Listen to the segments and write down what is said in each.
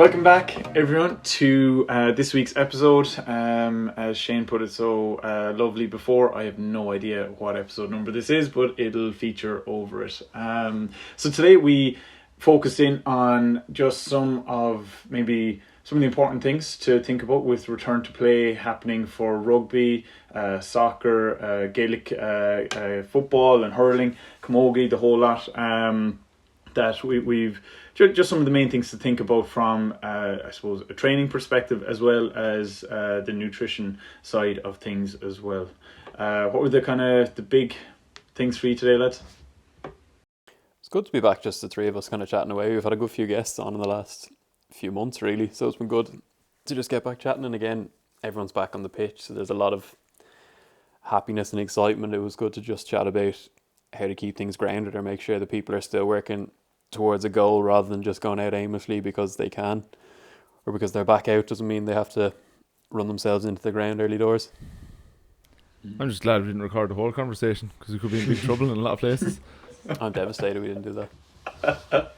Welcome back, everyone, to this week's episode. As Shane put it so lovely before, I have no idea what episode number this is, but it'll feature over it. So today we focused in on just some of the important things to think about with return to play happening for rugby, soccer, Gaelic football and hurling, camogie, the whole lot. That we've just some of the main things to think about from, I suppose, a training perspective as well as the nutrition side of things as well. What were the big things for you today, lads? It's good to be back, just the three of us kind of chatting away. We've had a good few guests on in the last few months, really, so it's been good to just get back chatting. And again, everyone's back on the pitch, so there's a lot of happiness and excitement. It was good to just chat about how to keep things grounded or make sure that people are still working towards a goal rather than just going out aimlessly because they can or because they're back out. Doesn't mean they have to run themselves into the ground early doors. I'm just glad we didn't record the whole conversation because we could be in big trouble in a lot of places. I'm devastated we didn't do that.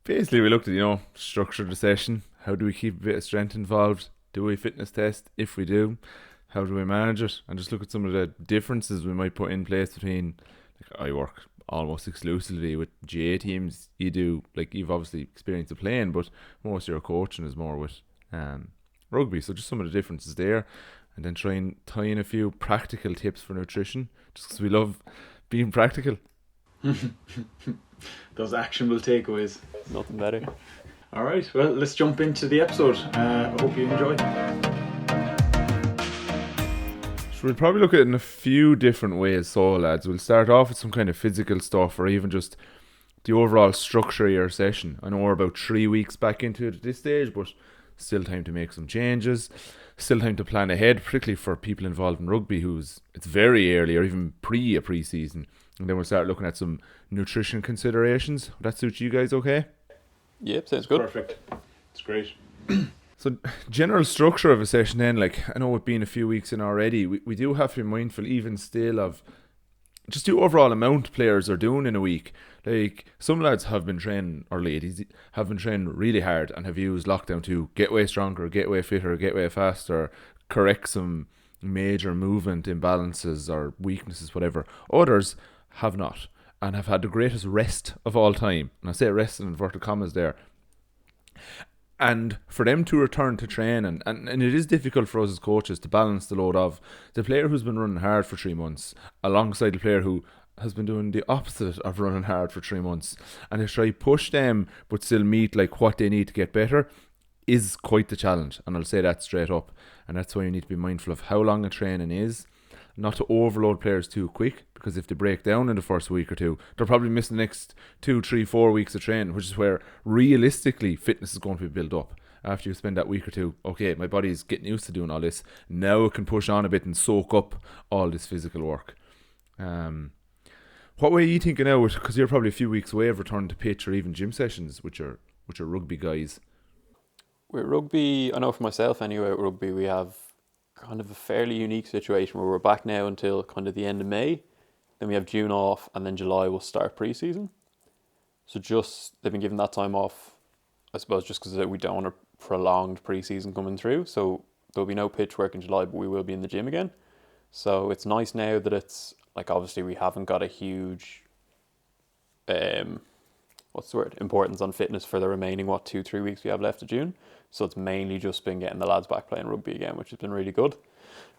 Basically, we looked at, structure the session. How do we keep a bit of strength involved? Do we fitness test? If we do, how do we manage it? And just look at some of the differences we might put in place between, I work almost exclusively with GA teams. You've obviously experienced the playing, but most of your coaching is more with rugby. So just some of the differences there, and then try and tie in a few practical tips for nutrition, just because we love being practical. Those actionable takeaways. Nothing better. All right, well, let's jump into the episode. I hope you enjoy. We'll probably look at it in a few different ways, so lads. We'll start off with some kind of physical stuff, or even just the overall structure of your session. I know we're about 3 weeks back into it at this stage, but still time to make some changes. Still time to plan ahead, particularly for people involved in rugby it's very early or even pre-season. And then we'll start looking at some nutrition considerations. Would that suit you guys okay? Yep, sounds good. Perfect. It's great. So, general structure of a session then, I know it being a few weeks in already, we do have to be mindful even still of just the overall amount players are doing in a week. Some lads have been training, or ladies have been training really hard and have used lockdown to get way stronger, get way fitter, get way faster, correct some major movement imbalances or weaknesses, whatever. Others have not and have had the greatest rest of all time. And I say rest in inverted commas there. And for them to return to training, and it is difficult for us as coaches to balance the load of the player who's been running hard for 3 months alongside the player who has been doing the opposite of running hard for 3 months, and to try push them but still meet what they need to get better is quite the challenge. And I'll say that straight up, and that's why you need to be mindful of how long a training is, not to overload players too quick, because if they break down in the first week or two, they're probably missing the next 2, 3, 4 weeks of training, which is where realistically fitness is going to be built up. After you spend that week or two, okay, my body's getting used to doing all this, now it can push on a bit and soak up all this physical work. What way are you thinking now? Because you're probably a few weeks away of returning to pitch or even gym sessions with your rugby guys. With rugby, I know for myself anyway, with rugby we have kind of a fairly unique situation where we're back now until kind of the end of May. Then we have June off, and then July will start pre-season. So they've been given that time off, I suppose, just because we don't want a prolonged pre-season coming through. So there'll be no pitch work in July, but we will be in the gym again. So it's nice now that it's, obviously we haven't got a huge, importance on fitness for the remaining, 2-3 weeks we have left of June. So it's mainly just been getting the lads back playing rugby again, which has been really good.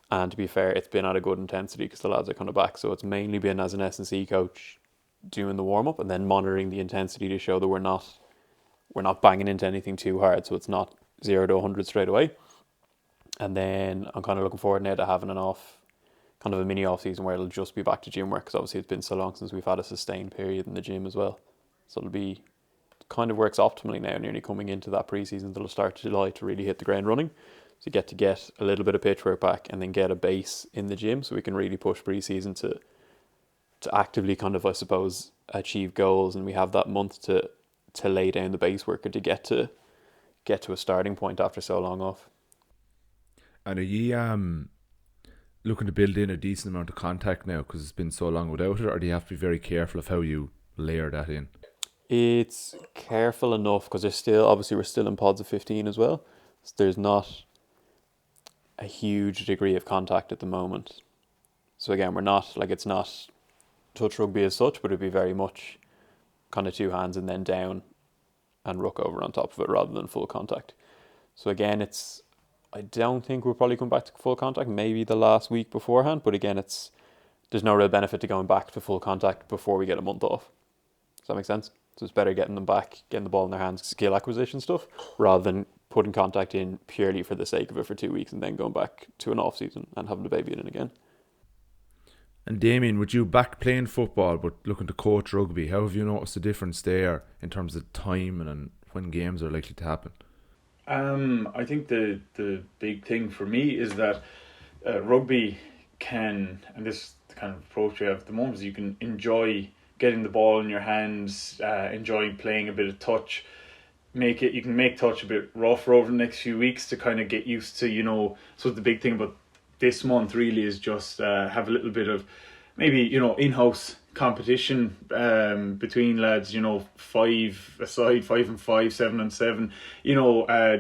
And to be fair, it's been at a good intensity because the lads are kind of back. So it's mainly been as an S&C coach doing the warm-up and then monitoring the intensity to show that we're not banging into anything too hard. So it's not 0 to 100 straight away. And then I'm kind of looking forward now to having kind of a mini off season where it'll just be back to gym work, because obviously it's been so long since we've had a sustained period in the gym as well. So kind of works optimally now, nearly coming into that pre-season that'll start July to really hit the ground running. So you get a little bit of pitch work back and then get a base in the gym, so we can really push pre-season to actively kind of, I suppose, achieve goals, and we have that month to lay down the base work or to get to a starting point after so long off. And are you looking to build in a decent amount of contact now because it's been so long without it, or do you have to be very careful of how you layer that in? It's careful enough because we're still in pods of 15 as well. So there's not a huge degree of contact at the moment. So again, it's not touch rugby as such, but it'd be very much kind of two hands and then down and ruck over on top of it rather than full contact. So again, I don't think we'll probably come back to full contact, maybe the last week beforehand, but again, there's no real benefit to going back to full contact before we get a month off. Does that make sense? So it's better getting them back, getting the ball in their hands, skill acquisition stuff, rather than putting contact in purely for the sake of it for 2 weeks and then going back to an off season and having the baby in again. And Damien, would you back playing football but looking to coach rugby? How have you noticed the difference there in terms of time and when games are likely to happen? I think the big thing for me is that rugby can, and this is the kind of approach we have at the moment, is you can enjoy getting the ball in your hands, enjoy playing a bit of touch. You can make touch a bit rougher over the next few weeks to kind of get used to, so the big thing about this month really is just have a little bit of maybe, in-house competition between lads, 5 aside, 5 and 5, 7 and 7,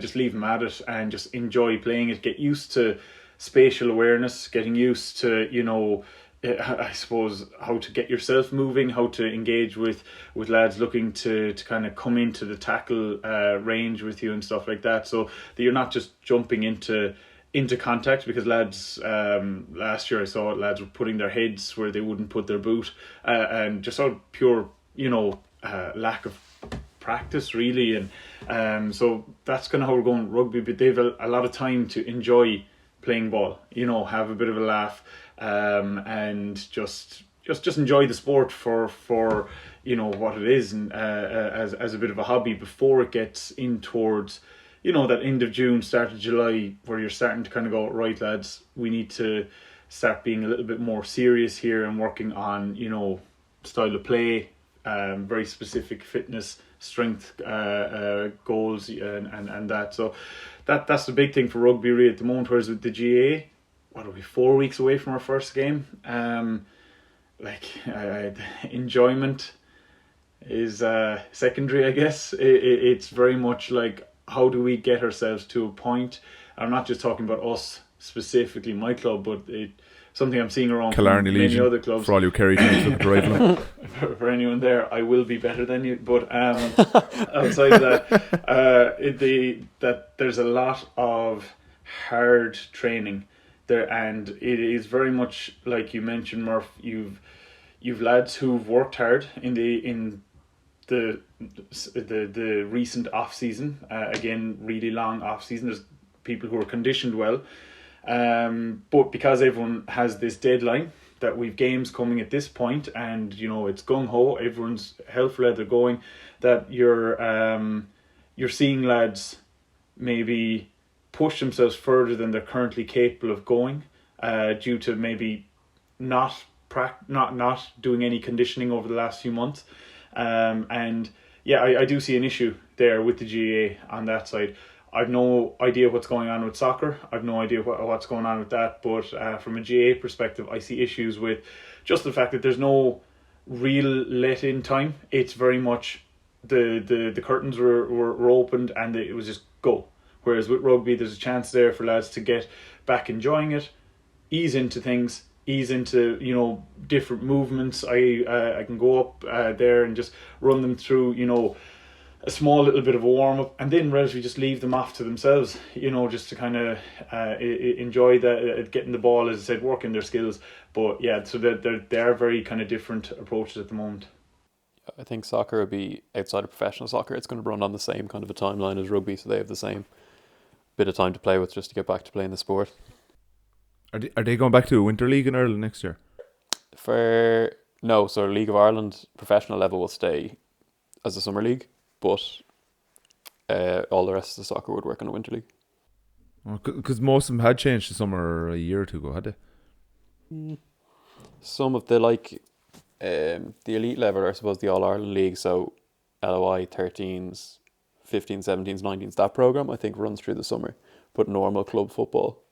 just leave them at it and just enjoy playing it, get used to spatial awareness, getting used to, I suppose, how to get yourself moving, how to engage with lads looking to kind of come into the tackle range with you and stuff like that, so that you're not just jumping into contact, because lads, last year I saw lads were putting their heads where they wouldn't put their boot, and just out of pure, lack of practice really, and so that's kind of how we're going rugby, but they've a lot of time to enjoy playing ball, have a bit of a laugh, and just enjoy the sport for what it is, and as a bit of a hobby before it gets in towards that end of June, start of July, where you're starting to kind of go, right lads, we need to start being a little bit more serious here and working on style of play, very specific fitness, strength goals, and that. So that's the big thing for rugby really at the moment. Whereas with the GA, what are we, 4 weeks away from our first game? Enjoyment is secondary, I guess. It's very much like, how do we get ourselves to a point? I'm not just talking about us specifically, my club, but something I'm seeing around Killarney many Legion, other clubs. for all you Kerry fans with the rival. For anyone there, I will be better than you. But outside of that, that there's a lot of hard training there, and it is very much like you mentioned, Murph. You've lads who've worked hard in the recent off season, again really long off season. There's people who are conditioned well, but because everyone has this deadline that we've games coming at this point, and it's gung ho, everyone's hell for leather going, that you're seeing lads maybe push themselves further than they're currently capable of going, due to maybe not doing any conditioning over the last few months. And yeah, I do see an issue there with the GA on that side. I've no idea what's going on with soccer. I've no idea what's going on with that. But from a GA perspective, I see issues with just the fact that there's no real let-in time. It's very much the curtains were opened and it was just go. Whereas with rugby, there's a chance there for lads to get back enjoying it, ease into things, ease into different movements. I can go up there and just run them through a small little bit of a warm up, and then relatively just leave them off to themselves, just to kind of enjoy getting the ball, as I said, working their skills. But yeah, so they're very kind of different approaches at the moment. I think soccer would be, outside of professional soccer, it's going to run on the same kind of a timeline as rugby, so they have the same bit of time to play with just to get back to playing the sport. Are they going back to a winter league in Ireland next year? No, so League of Ireland professional level will stay as a summer league, but all the rest of the soccer would work in a winter league. Because most of them had changed to summer a year or two ago, had they? Some of the the elite level, I suppose, the All Ireland League, so LOI 13s, 15s, 17s, 19s, that programme I think runs through the summer, but normal club football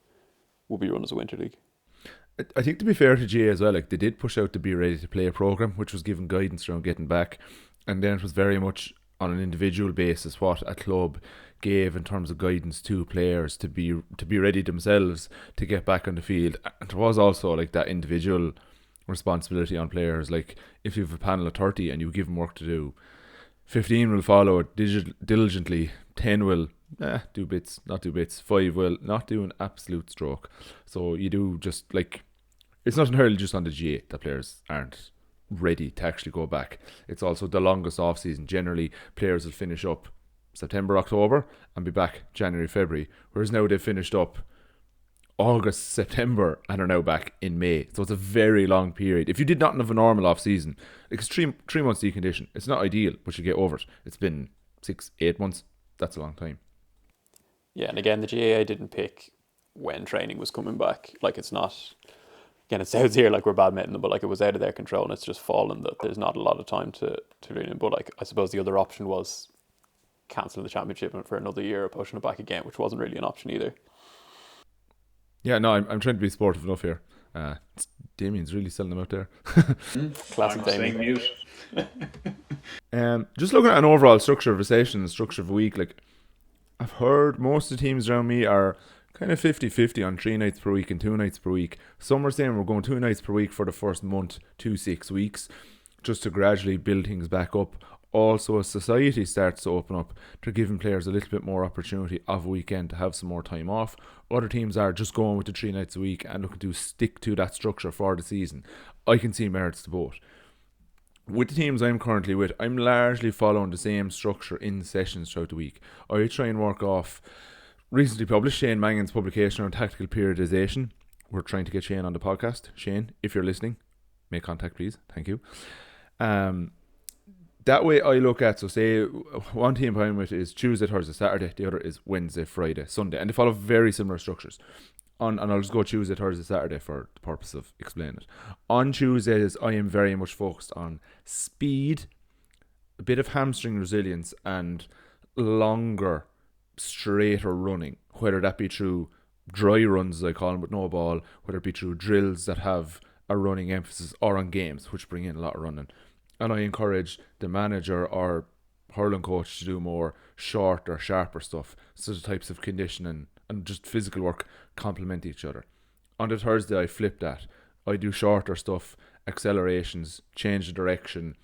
will be run as a winter league. I think, to be fair to GA as well, they did push out the Be Ready to Play programme, which was given guidance around getting back, and then it was very much on an individual basis what a club gave in terms of guidance to players to be ready themselves to get back on the field. And there was also like that individual responsibility on players. Like if you have a panel of 30 and you give them work to do, 15 will follow it diligently, 10 will do bits, not do bits, 5 will not do an absolute stroke. So you do just like, it's not entirely just on the GA that players aren't ready to actually go back. It's also the longest off season. Generally players will finish up September, October and be back January, February, whereas now they've finished up August, September and are now back in May. So it's a very long period. If you did not have a normal off season, like it's three months decondition, it's not ideal, but you get over it. It's been 6-8 months. That's a long time. Yeah, and again, the GAA didn't pick when training was coming back. Like it's not, again, it sounds here like we're badminton them, but like it was out of their control and it's just fallen that there's not a lot of time to do it. But like I suppose the other option was cancelling the championship for another year or pushing it back again, which wasn't really an option either. Yeah, no, I'm trying to be sportive enough here. Damien's really selling them out there. Classic Damien. Just looking at an overall structure of a session and structure of a week, like I've heard most of the teams around me are kind of 50-50 on 3 nights per week and 2 nights per week. Some are saying we're going 2 nights per week for the first month to 6 weeks, just to gradually build things back up. Also, as society starts to open up, they're giving players a little bit more opportunity of a weekend to have some more time off. Other teams are just going with the 3 nights a week and looking to stick to that structure for the season. I can see merits to both. With the teams I'm currently with, I'm largely following the same structure in the sessions throughout the week. I try and work off recently published Shane Mangan's publication on tactical periodization. We're trying to get Shane on the podcast. Shane, if you're listening, make contact please. Thank you. That way I look at, so say one team I'm with is Tuesday, Thursday, Saturday, the other is Wednesday, Friday, Sunday, and they follow very similar structures. And I'll just go Tuesday, Thursday, Saturday for the purpose of explaining it. On Tuesdays, I am very much focused on speed, a bit of hamstring resilience, and longer, straighter running, whether that be through dry runs, as I call them, with no ball, whether it be through drills that have a running emphasis, or on games, which bring in a lot of running. And I encourage the manager or hurling coach to do more shorter, sharper stuff, so the types of conditioning and just physical work complement each other. On the Thursday, I flip that. I do shorter stuff, accelerations, change the direction,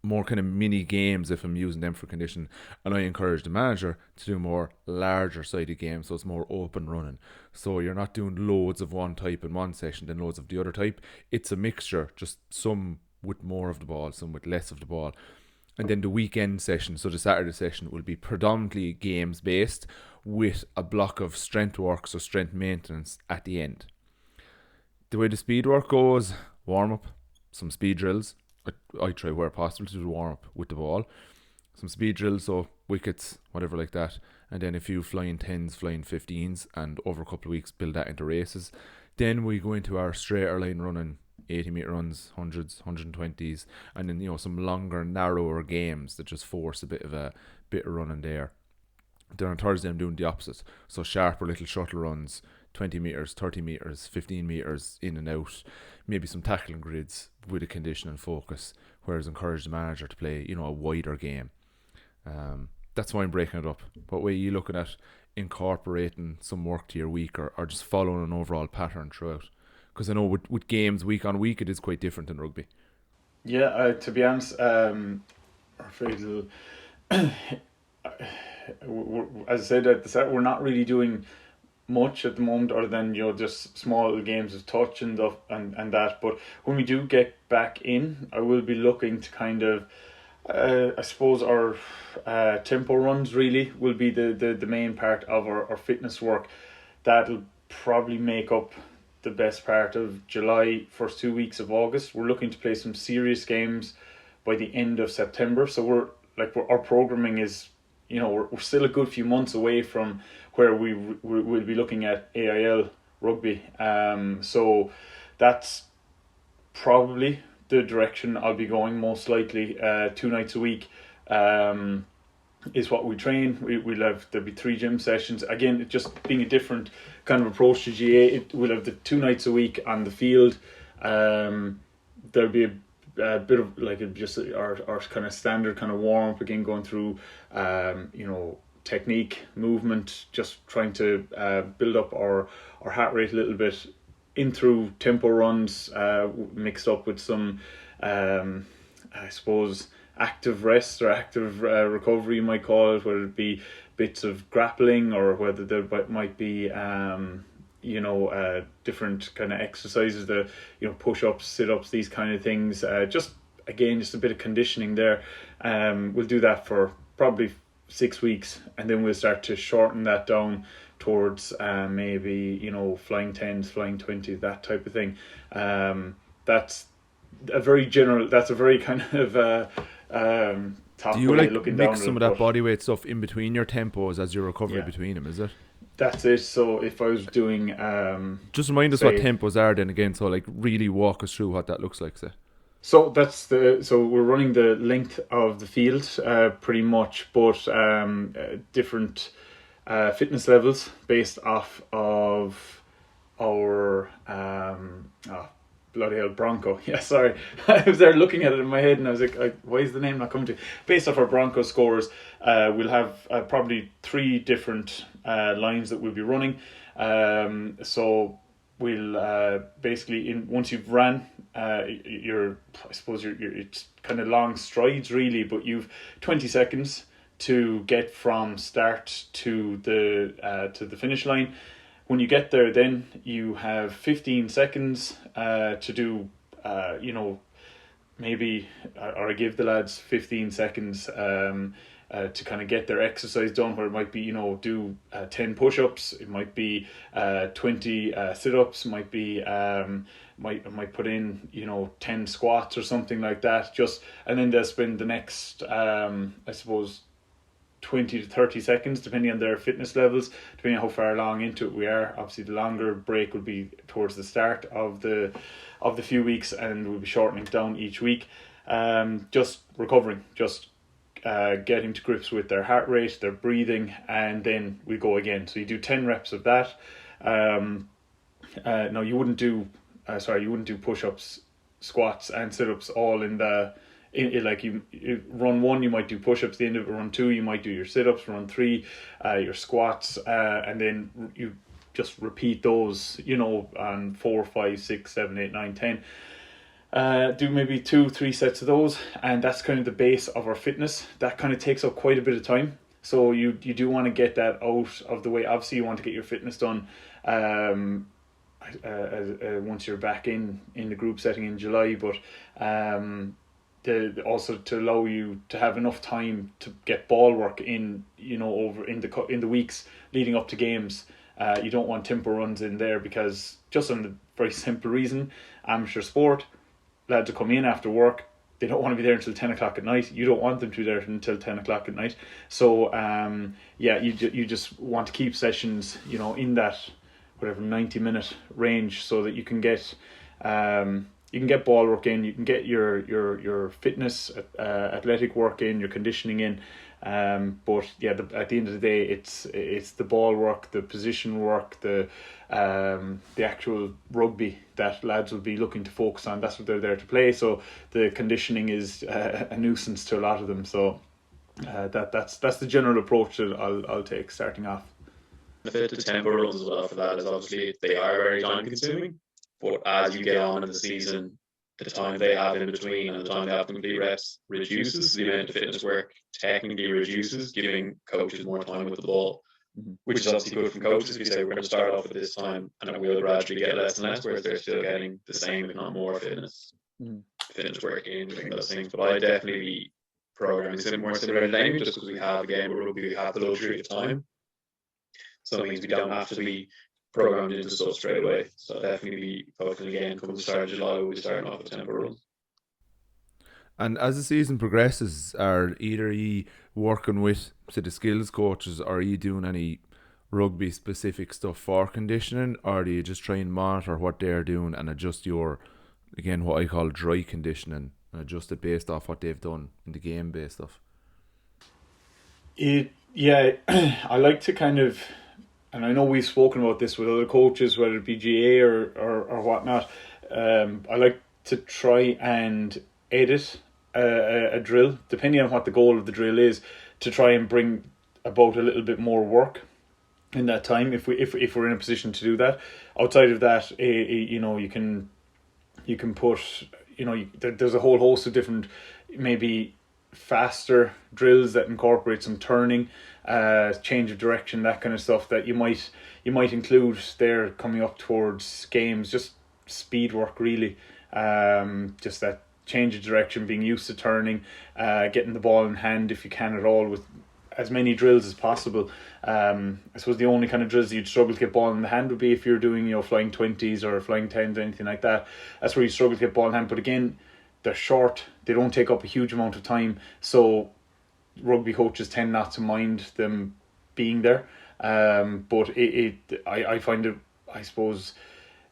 more kind of mini games if I'm using them for condition. And I encourage the manager to do more larger sided games, so it's more open running. So you're not doing loads of one type in one session, then loads of the other type. It's a mixture, just some with more of the ball, some with less of the ball. And then the weekend session, so the Saturday session, will be predominantly games based with a block of strength work, so strength maintenance at the end. The way the speed work goes, warm up, some speed drills. I try where possible to do warm up with the ball. Some speed drills, so wickets, whatever like that. And then a few flying 10s, flying 15s, and over a couple of weeks build that into races. Then we go into our straighter line running, 80-metre runs, 100s, 120s, and then some longer, narrower games that just force a bit of running there. Then on Thursday I'm doing the opposite, so sharper little shuttle runs, 20 metres, 30 metres, 15 metres in and out, maybe some tackling grids with a condition and focus, whereas encourage the manager to play a wider game. That's why I'm breaking it up. What way are you looking at incorporating some work to your week, or just following an overall pattern throughout? Because I know with games week on week, it is quite different than rugby. Yeah, to be honest, as I said at the start, we're not really doing much at the moment other than just small games of touch and that. But when we do get back in, I will be looking to kind of, I suppose our tempo runs really will be the main part of our fitness work. That'll probably make up the best part of July, first 2 weeks of August. We're looking to play some serious games by the end of September. So our programming is, we're still a good few months away from where we will be looking at AIL rugby. So that's probably the direction I'll be going most likely. 2 nights a week is what we train. There'll be 3 gym sessions. Again, it just being a different kind of approach to GA. We'll have the 2 nights a week on the field. There'll be a bit of like just our kind of standard kind of warm up again, going through technique, movement, just trying to build up our heart rate a little bit in through tempo runs, mixed up with some I suppose active rest or active recovery, you might call it, whether it be bits of grappling or whether there might be different kind of exercises, the push-ups, sit-ups, these kind of things, just a bit of conditioning there. We'll do that for probably 6 weeks, and then we'll start to shorten that down towards maybe flying 10s, flying 20s, that type of thing. That's a very kind of top. Do you like mix some of that body weight stuff in between your tempos as you recover between them, is it? That's it. So if I was doing just remind us what tempos are then again, so like really walk us through what that looks like, say. So so we're running the length of the field pretty much, but different fitness levels based off of our bloody hell, Bronco. Yeah, sorry. I was there looking at it in my head and I was like, why is the name not coming to? Based off our Bronco scores, we'll have probably 3 different lines that we'll be running. So we'll basically, once you've ran, it's kind of long strides really, but you've 20 seconds to get from start to the finish line. When you get there, then you have 15 seconds to do, maybe, or I give the lads 15 seconds to kind of get their exercise done, where it might be, do 10 push-ups, it might be 20 sit-ups, might be, might put in, 10 squats or something like that, and then they'll spend the next, 20 to 30 seconds, depending on their fitness levels, depending on how far along into it we are. Obviously, the longer break will be towards the start of the few weeks, and we'll be shortening down each week. Just recovering, getting to grips with their heart rate, their breathing, and then we go again. So you do 10 reps of that. No, you wouldn't do push-ups, squats, and sit-ups all in the. Like you run 1, you might do push-ups. The end of it, run 2, you might do your sit-ups. Run 3, your squats, and then you just repeat those. On 4, 5, 6, 7, 8, 9, 10. Do maybe 2-3 sets of those, and that's kind of the base of our fitness. That kind of takes up quite a bit of time. So you do want to get that out of the way. Obviously, you want to get your fitness done. Once you're back in the group setting in July, but also to allow you to have enough time to get ball work in, over in the weeks leading up to games. You don't want tempo runs in there, because just on the very simple reason, amateur sport, lads will come in after work, they don't want to be there until 10 o'clock at night. You don't want them to be there until 10 o'clock at night. So you just want to keep sessions, in that whatever 90-minute range, so that you can get ball work in, you can get your fitness, athletic work in, your conditioning in. But yeah, at the end of the day, it's the ball work, the position work, the actual rugby that lads will be looking to focus on. That's what they're there to play. So the conditioning is a nuisance to a lot of them. So that's the general approach that I'll take starting off. The tempo runs as well for that is obviously they are very time consuming. But as you get on in the season, the time they have in between and the time they have to complete reps reduces. The amount of fitness work technically reduces, giving coaches more time with the ball, which is obviously good from coaches. If you say we're going to start off at this time and it will gradually get less and less, whereas they're still getting the same, if not more, fitness work in doing those things. But I definitely be programming more similar to language, just because we have a game of rugby, we have the luxury of time. So it means we don't have to be programmed into stuff straight away. So definitely be focusing again, come the start of July, we'll be starting off with tempo runs. And as the season progresses, are either you working with, say, the skills coaches, or are you doing any rugby specific stuff for conditioning, or do you just try and monitor what they're doing and adjust your, again, what I call dry conditioning, and adjust it based off what they've done in the game based stuff? I like to kind of, and I know we've spoken about this with other coaches, whether it be GA or whatnot. I like to try and edit a drill, depending on what the goal of the drill is, to try and bring about a little bit more work in that time, if we're in a position to do that. Outside of that, you can put, there's a whole host of different, maybe faster drills that incorporate some turning, change of direction, that kind of stuff that you might include there coming up towards games. Just speed work, really. Just that change of direction, being used to turning, getting the ball in hand if you can at all, with as many drills as possible. I suppose the only kind of drills that you'd struggle to get ball in the hand would be if you're doing flying 20s or flying 10s or anything like that. That's where you struggle to get ball in hand. But again, they're short, they don't take up a huge amount of time, so rugby coaches tend not to mind them being there. But I find it, I suppose,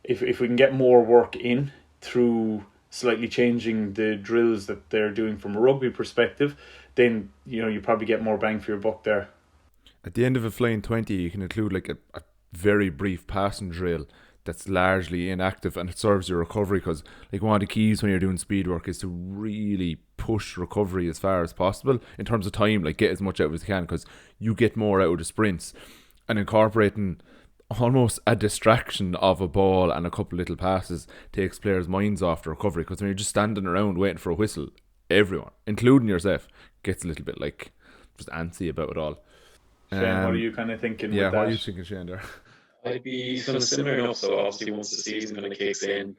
if we can get more work in through slightly changing the drills that they're doing from a rugby perspective, then you probably get more bang for your buck there. At the end of a flying 20, you can include like a very brief passing drill that's largely inactive, and it serves your recovery, because like one of the keys when you're doing speed work is to really push recovery as far as possible in terms of time, like get as much out as you can, because you get more out of the sprints. And incorporating almost a distraction of a ball and a couple little passes takes players' minds off the recovery, because when you're just standing around waiting for a whistle, everyone, including yourself, gets a little bit like just antsy about it all. Shane, what are you kind of thinking? Yeah, with that? what are you thinking, Shane, there? I'd be kind of similar enough. So obviously, once the season kind of kicks in,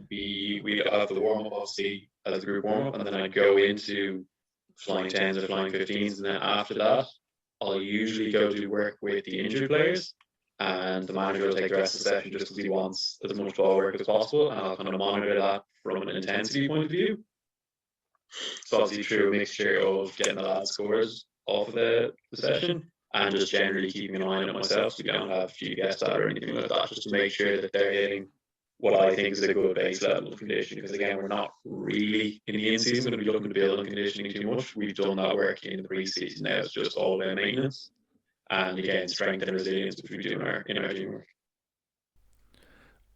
we'd have the warm up obviously as a group warm up, and then I'd go into flying 10s or flying 15s, and then after that, I'll usually go do work with the injured players, and the manager will take the rest of the session just because he wants as much ball work as possible, and I'll kind of monitor that from an intensity point of view. So obviously through a mixture of getting the lads scores off of the session, and just generally keeping an eye on it myself, so we don't have GPS data or anything like that, just to make sure that they're hitting what I think is a good base level of conditioning. Because again, we're not really in the in-season going to be looking to build on conditioning too much. We've done that work in the pre-season. Now it's just all about maintenance, and again, strength and resilience, which we do in our gym work.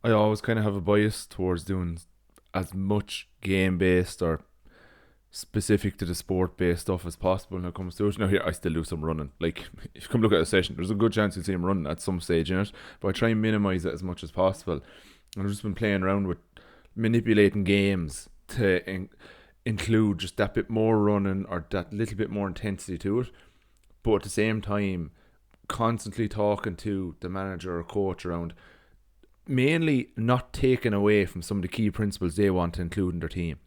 I always kind of have a bias towards doing as much game-based or specific to the sport-based stuff as possible when it comes to it. Now here, I still do some running. Like, if you come look at a session, there's a good chance you'll see him running at some stage in it, but I try and minimise it as much as possible. And I've just been playing around with manipulating games to include just that bit more running or that little bit more intensity to it, but at the same time constantly talking to the manager or coach around mainly not taking away from some of the key principles they want to include in their team.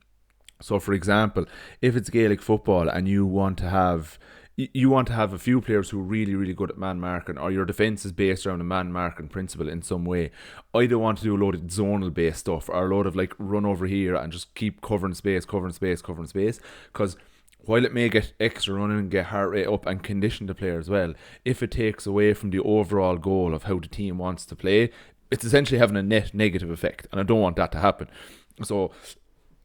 So for example, if it's Gaelic football and you want to have a few players who are really, really good at man marking, or your defence is based around a man marking principle in some way, I don't want to do a load of zonal based stuff or a load of like run over here and just keep covering space, because while it may get extra running and get heart rate up and condition the player as well, if it takes away from the overall goal of how the team wants to play, it's essentially having a net negative effect, and I don't want that to happen. So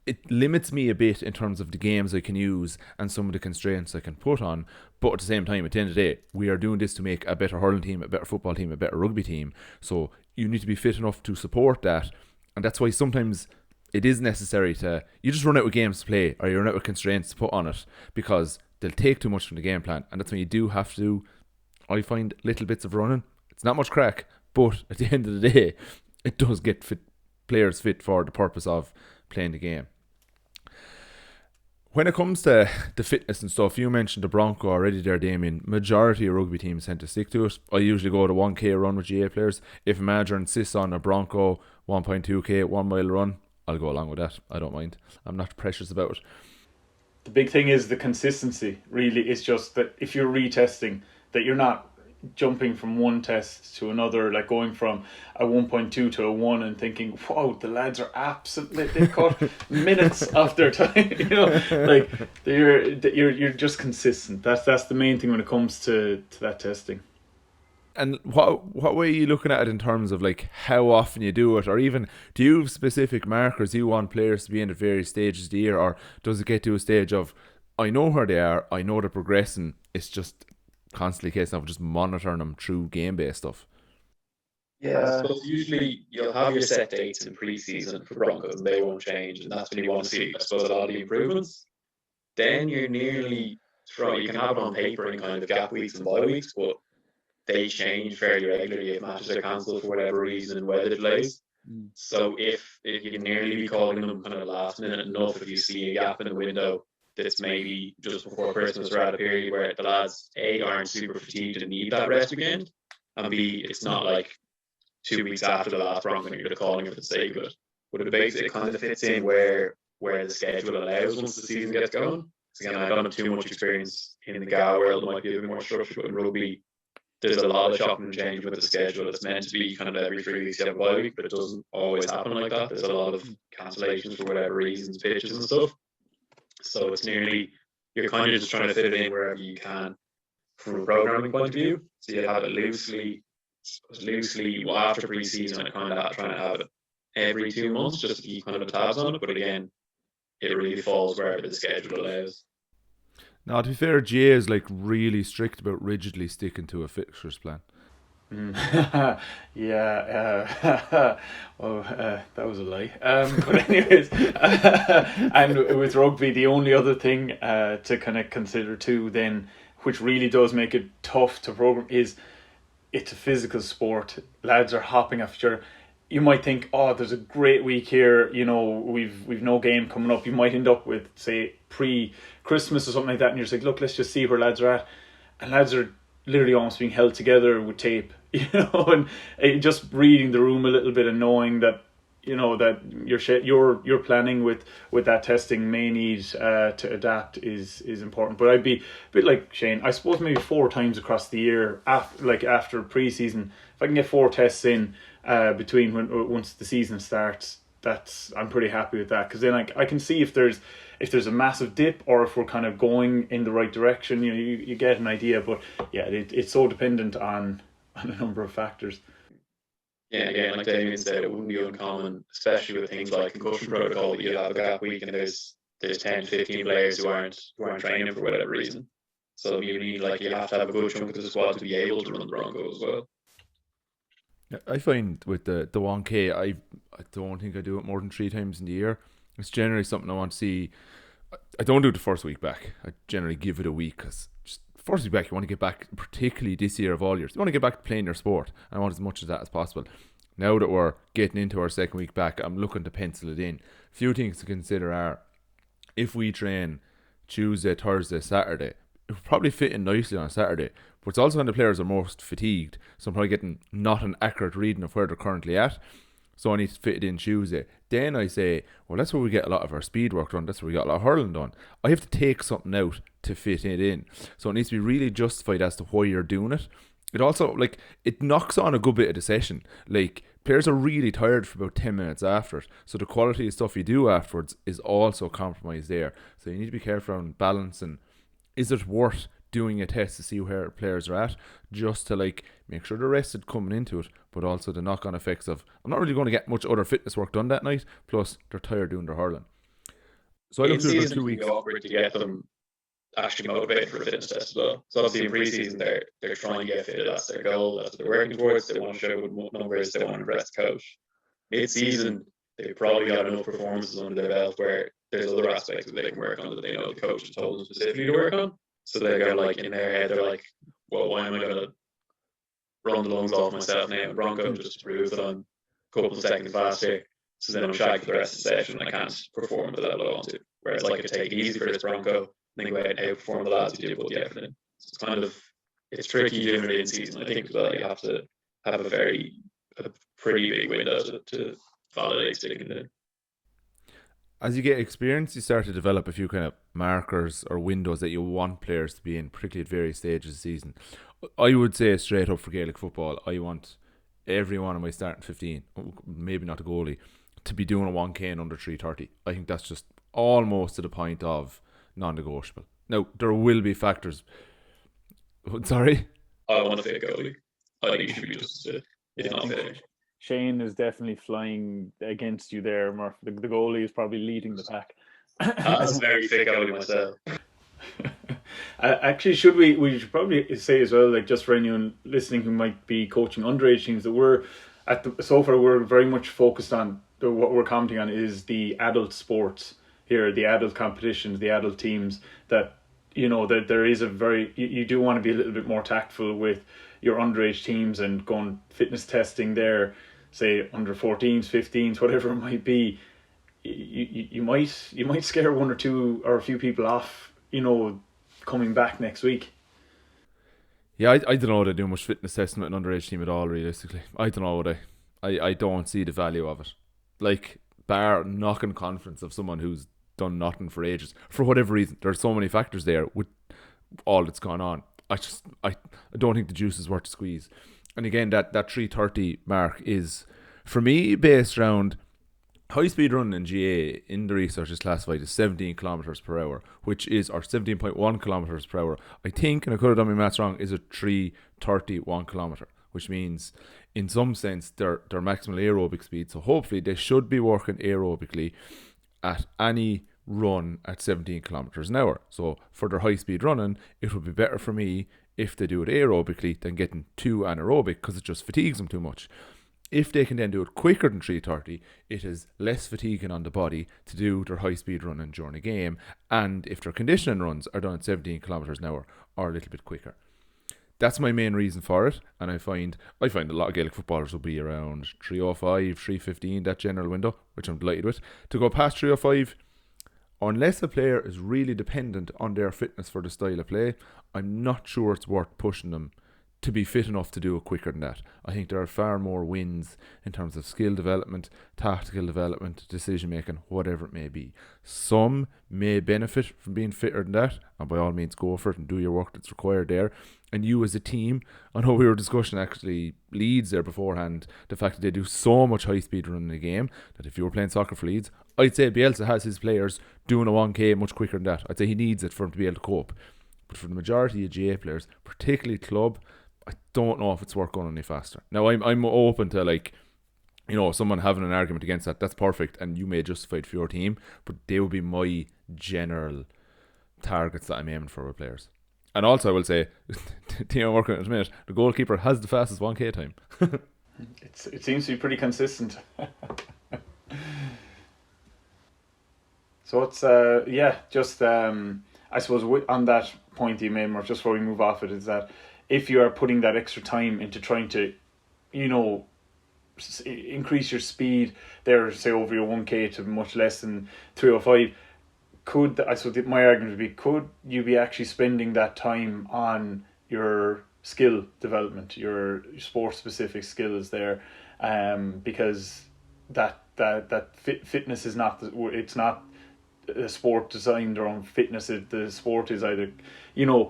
it limits me a bit in terms of the games I can use and some of the constraints I can put on. But at the same time, at the end of the day, we are doing this to make a better hurling team, a better football team, a better rugby team. So you need to be fit enough to support that. And that's why sometimes it is necessary you just run out of games to play, or you run out of constraints to put on it, because they'll take too much from the game plan. And that's when you do have to, I find, little bits of running. It's not much crack, but at the end of the day, it does get players fit for the purpose of playing the game. When it comes to the fitness and stuff, you mentioned the Bronco already there, Damien. Majority of rugby teams tend to stick to it. I usually go to 1k run with GA players. If a manager insists on a Bronco 1.2k 1 mile run, I'll go along with that. I don't mind. I'm not precious about it. The big thing is the consistency, really. It's just that if you're retesting, that you're not jumping from one test to another, like going from a 1.2 to a 1 and thinking, wow, the lads are absolutely, they've cut minutes off their time, like you're just consistent. That's the main thing when it comes to that testing. And what way are you looking at it in terms of like how often you do it, or even do you have specific markers you want players to be in at various stages of the year, or does it get to a stage of, I know where they are, I know they're progressing, it's just constantly a case of just monitoring them through game-based stuff? Yeah, I suppose usually you'll have your set dates in pre-season for Broncos, and they won't change, and that's when you want to see, I suppose, a lot of the improvements. Then you're nearly thrown. You can have it on paper in kind of gap weeks and bye weeks, but they change fairly regularly if matches are cancelled for whatever reason and weather delays. So if you can nearly be calling them kind of last minute enough, if you see a gap in the window that's maybe just before Christmas or at a period where the lads A aren't super fatigued and need that rest again, and B it's not like 2 weeks after the last Bronco and you're calling it for the sake of it. But it kind of fits in where the schedule allows once the season gets going. So again, I don't have too much experience in the GA world. It might be a bit more structured, but in rugby, there's a lot of chopping and changing with the schedule. It's meant to be kind of every 3 weeks you have a bye week, but it doesn't always happen like that. There's a lot of cancellations for whatever reasons, pitches and stuff. So it's nearly, you're kind of just trying to fit it in wherever you can from a programming point of view. So you have it loosely after pre-season, kind of trying to have it every 2 months just to keep kind of tabs on it. But again, it really falls wherever the schedule allows. Now, to be fair, GA is like really strict about rigidly sticking to a fixtures plan. Yeah, that was a lie. But anyways, and with rugby, the only other thing to kind of consider too, then, which really does make it tough to program, is it's a physical sport. Lads are hopping after. You might think, oh, there's a great week here. You know, we've no game coming up. You might end up with, say, pre-Christmas or something like that, and you're just like, look, let's just see where lads are at. And lads are literally almost being held together with tape, you know, and just reading the room a little bit and knowing that, you know, that you're planning with that testing may need to adapt is important. But I'd be a bit like Shane. I suppose maybe 4 times across the year, after pre-season, if I can get 4 tests in between once the season starts, I'm pretty happy with that, because then I can see if there's a massive dip or if we're kind of going in the right direction. You know, you get an idea. But yeah, it's so dependent on a number of factors. Yeah, again, like Damien said, it wouldn't be uncommon, especially with things like concussion protocol. You have a gap week and there's 10, 15 players who aren't training for whatever reason. So you have to have a good chunk of the squad to be able to run the Broncos as well. I find with the 1K, I don't think I do it more than 3 times in the year. It's generally something I want to see. I don't do it the first week back. I generally give it a week, because first week back, you want to get back, particularly this year of all years, you want to get back to playing your sport. I want as much of that as possible. Now that we're getting into our second week back, I'm looking to pencil it in. A few things to consider are, if we train Tuesday, Thursday, Saturday, it will probably fit in nicely on a Saturday, but it's also when the players are most fatigued, so I'm probably getting not an accurate reading of where they're currently at. So I need to fit it in Tuesday. Then I say, well, that's where we get a lot of our speed work done. That's where we got a lot of hurling done. I have to take something out to fit it in. So it needs to be really justified as to why you're doing it. It also, it knocks on a good bit of the session. Players are really tired for about 10 minutes after it. So the quality of stuff you do afterwards is also compromised there. So you need to be careful on balance, and is it worth doing a test to see where players are at, just to make sure they're rested coming into it, but also the knock-on effects of, I'm not really going to get much other fitness work done that night, plus they're tired doing their hurling. So I look through the 2 weeks. It's awkward to get them actually motivated for a fitness test as well. So obviously in pre-season they're trying to get fit. That's their goal. That's what they're working towards. They want to show good numbers. They want to impress the coach. Mid-season, they've probably got enough performances under their belt where there's other aspects that they can work on that they know the coach has told them specifically to work on. So they're going in their head, they're like, well, why am I going to run the lungs off myself now in Bronco just to prove that I'm a couple of seconds faster? So then I'm shagged for the rest of the session and I can't perform at the level I want to. Whereas I could take it easy for this Bronco and then go out and outperform the lads who do put the effort in. So it's tricky doing it in season. I think that you have to have a pretty big window to validate sticking it in. As you get experience, you start to develop a few kind of markers or windows that you want players to be in, particularly at various stages of the season. I would say straight up for Gaelic football, I want every one of my starting 15, maybe not a goalie, to be doing a 1K and under 3:30. I think that's just almost to the point of non-negotiable. Now, there will be factors. Sorry? I want a fit goalie. I think he should be just it's not fit. Shane is definitely flying against you there, Murph. The goalie is probably leading the pack. That's very fit goalie myself. Actually, we should probably say as well, just for anyone listening who might be coaching underage teams, that we're so far we're very much focused on what we're commenting on is the adult sports here, the adult competitions, the adult teams. That that there is a very you do want to be a little bit more tactful with your underage teams and going fitness testing there, say under 14s, 15s, whatever it might be. You might scare one or two or a few people off, coming back next week. Yeah, I don't know they do much fitness testing with an underage team at all, realistically. I don't know what I don't see the value of it. Like, bar knocking confidence of someone who's done nothing for ages. For whatever reason, there are so many factors there with all that's gone on. I don't think the juice is worth the squeeze. And again, that 3:30 mark is, for me, based around high speed running in GA in the research is classified as 17 kilometers per hour, which is, or 17.1 kilometers per hour. I think, and I could have done my maths wrong, is a 3:30 1 kilometer, which means in some sense their maximal aerobic speed. So hopefully they should be working aerobically at any run at 17 kilometers an hour. So for their high speed running, it would be better for me if they do it aerobically than getting too anaerobic, because it just fatigues them too much. If they can then do it quicker than 3:30, it is less fatiguing on the body to do their high speed running during a game, and if their conditioning runs are done at 17 kilometers an hour or a little bit quicker. That's my main reason for it, and I find a lot of Gaelic footballers will be around 3:05, 3:15, that general window, which I'm delighted with. To go past 3:05, unless a player is really dependent on their fitness for the style of play, I'm not sure it's worth pushing them to be fit enough to do it quicker than that. I think there are far more wins in terms of skill development, tactical development, decision making, whatever it may be. Some may benefit from being fitter than that, and by all means go for it and do your work that's required there. And you as a team, I know we were discussing actually Leeds there beforehand, the fact that they do so much high speed running in the game, that if you were playing soccer for Leeds, I'd say Bielsa has his players doing a 1k much quicker than that. I'd say he needs it for him to be able to cope. But for the majority of GA players, particularly club, I don't know if it's worth going any faster. Now, I'm open to someone having an argument against that. That's perfect, and you may justify it for your team, but they would be my general targets that I'm aiming for with players. And also, I will say, team I'm working at the minute, the goalkeeper has the fastest 1k time. It seems to be pretty consistent. So it's I suppose on that point you made, Mark, just before we move off it, is that if you are putting that extra time into trying to, increase your speed there, say over your 1k to much less than 3:05, my argument would be, could you be actually spending that time on your skill development, your sport specific skills there, because that fitness is not, it's not a sport designed around fitness. The sport is either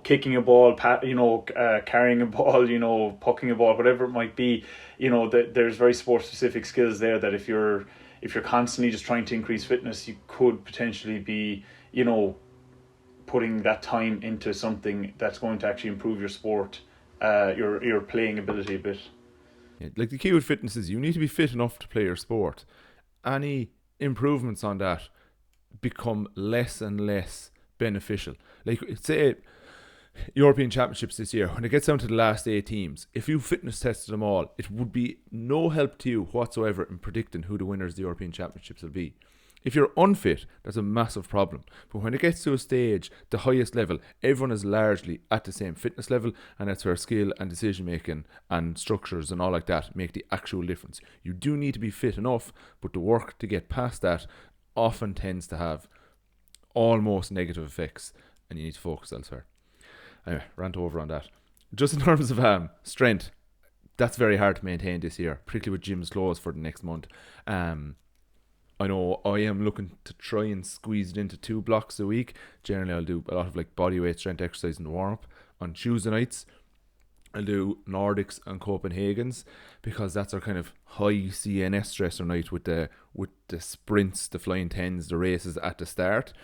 kicking a ball, carrying a ball, pucking a ball, whatever it might be. There's very sport specific skills there that if you're constantly just trying to increase fitness, you could potentially be putting that time into something that's going to actually improve your sport, your playing ability a bit. Yeah, like the key with fitness is you need to be fit enough to play your sport. Any improvements on that become less and less beneficial. Like, say European Championships this year, when it gets down to the last 8 teams, if you fitness tested them all, it would be no help to you whatsoever in predicting who the winners of the European Championships will be. If you're unfit, that's a massive problem. But when it gets to a stage, the highest level, everyone is largely at the same fitness level, and that's where skill and decision making and structures and all like that make the actual difference. You do need to be fit enough, but the work to get past that often tends to have almost negative effects, and you need to focus elsewhere. Anyway, rant over on that. Just in terms of strength, that's very hard to maintain this year, particularly with gyms closed for the next month. I know I am looking to try and squeeze it into 2 blocks a week. Generally, I'll do a lot of bodyweight strength exercise in the warm-up. On Tuesday nights, I'll do Nordics and Copenhagen's, because that's our kind of high CNS stressor night with the sprints, the flying 10s, the races at the start.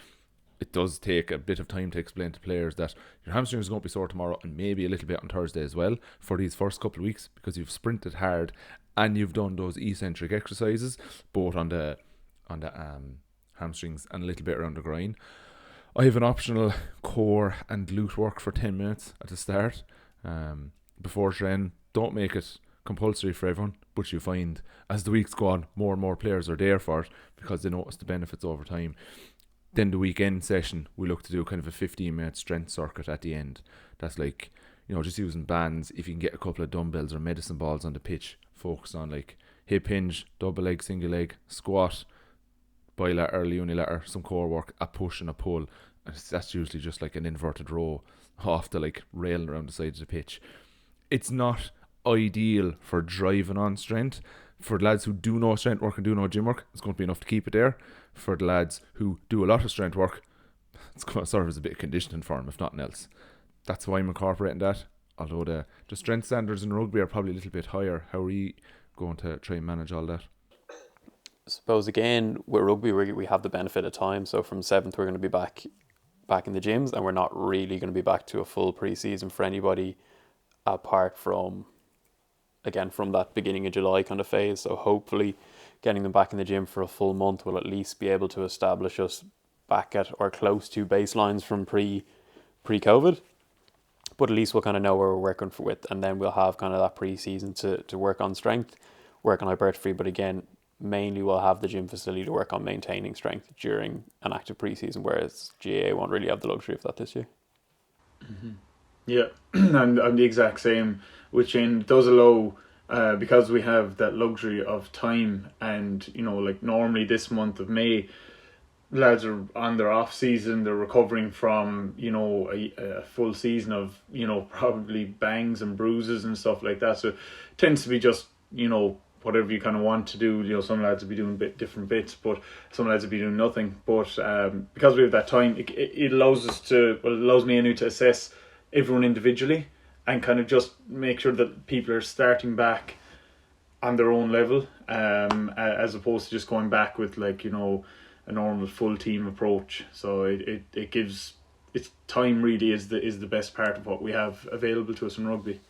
It does take a bit of time to explain to players that your hamstrings are going to be sore tomorrow and maybe a little bit on Thursday as well for these first couple of weeks, because you've sprinted hard and you've done those eccentric exercises both on the hamstrings and a little bit around the groin. I have an optional core and glute work for 10 minutes at the start before training. Don't make it compulsory for everyone, but you find as the weeks go on, more and more players are there for it because they notice the benefits over time. Then the weekend session, we look to do kind of a 15-minute strength circuit at the end. That's like, just using bands. If you can get a couple of dumbbells or medicine balls on the pitch, focus on like hip hinge, double leg, single leg, squat, bilateral, unilateral, some core work, a push and a pull. And that's usually just like an inverted row off the like railing around the side of the pitch. It's not ideal for driving on strength. For the lads who do know strength work and do know gym work, it's going to be enough to keep it there. For the lads who do a lot of strength work, it's going to serve as a bit of conditioning for them, if nothing else. That's why I'm incorporating that. Although the strength standards in rugby are probably a little bit higher. How are you going to try and manage all that? I suppose again with rugby we have the benefit of time. So from 7th we're going to be back in the gyms, and we're not really going to be back to a full pre-season for anybody apart from that beginning of July kind of phase. So hopefully getting them back in the gym for a full month will at least be able to establish us back at or close to baselines from pre-COVID. But at least we'll kind of know where we're working with, and then we'll have kind of that pre-season to work on strength, work on hypertrophy. But again, mainly we'll have the gym facility to work on maintaining strength during an active pre-season, whereas GAA won't really have the luxury of that this year. Mm-hmm. Yeah, and I'm the exact same, which does allow, because we have that luxury of time, and like normally this month of May, lads are on their off season, they're recovering from a full season of probably bangs and bruises and stuff like that, so it tends to be just whatever you kind of want to do. Some lads will be doing different bits, but some lads will be doing nothing. But because we have that time, it allows us it allows me and you to assess everyone individually and kind of just make sure that people are starting back on their own level, as opposed to just going back with a normal full team approach. So it gives, it's time really is the best part of what we have available to us in rugby.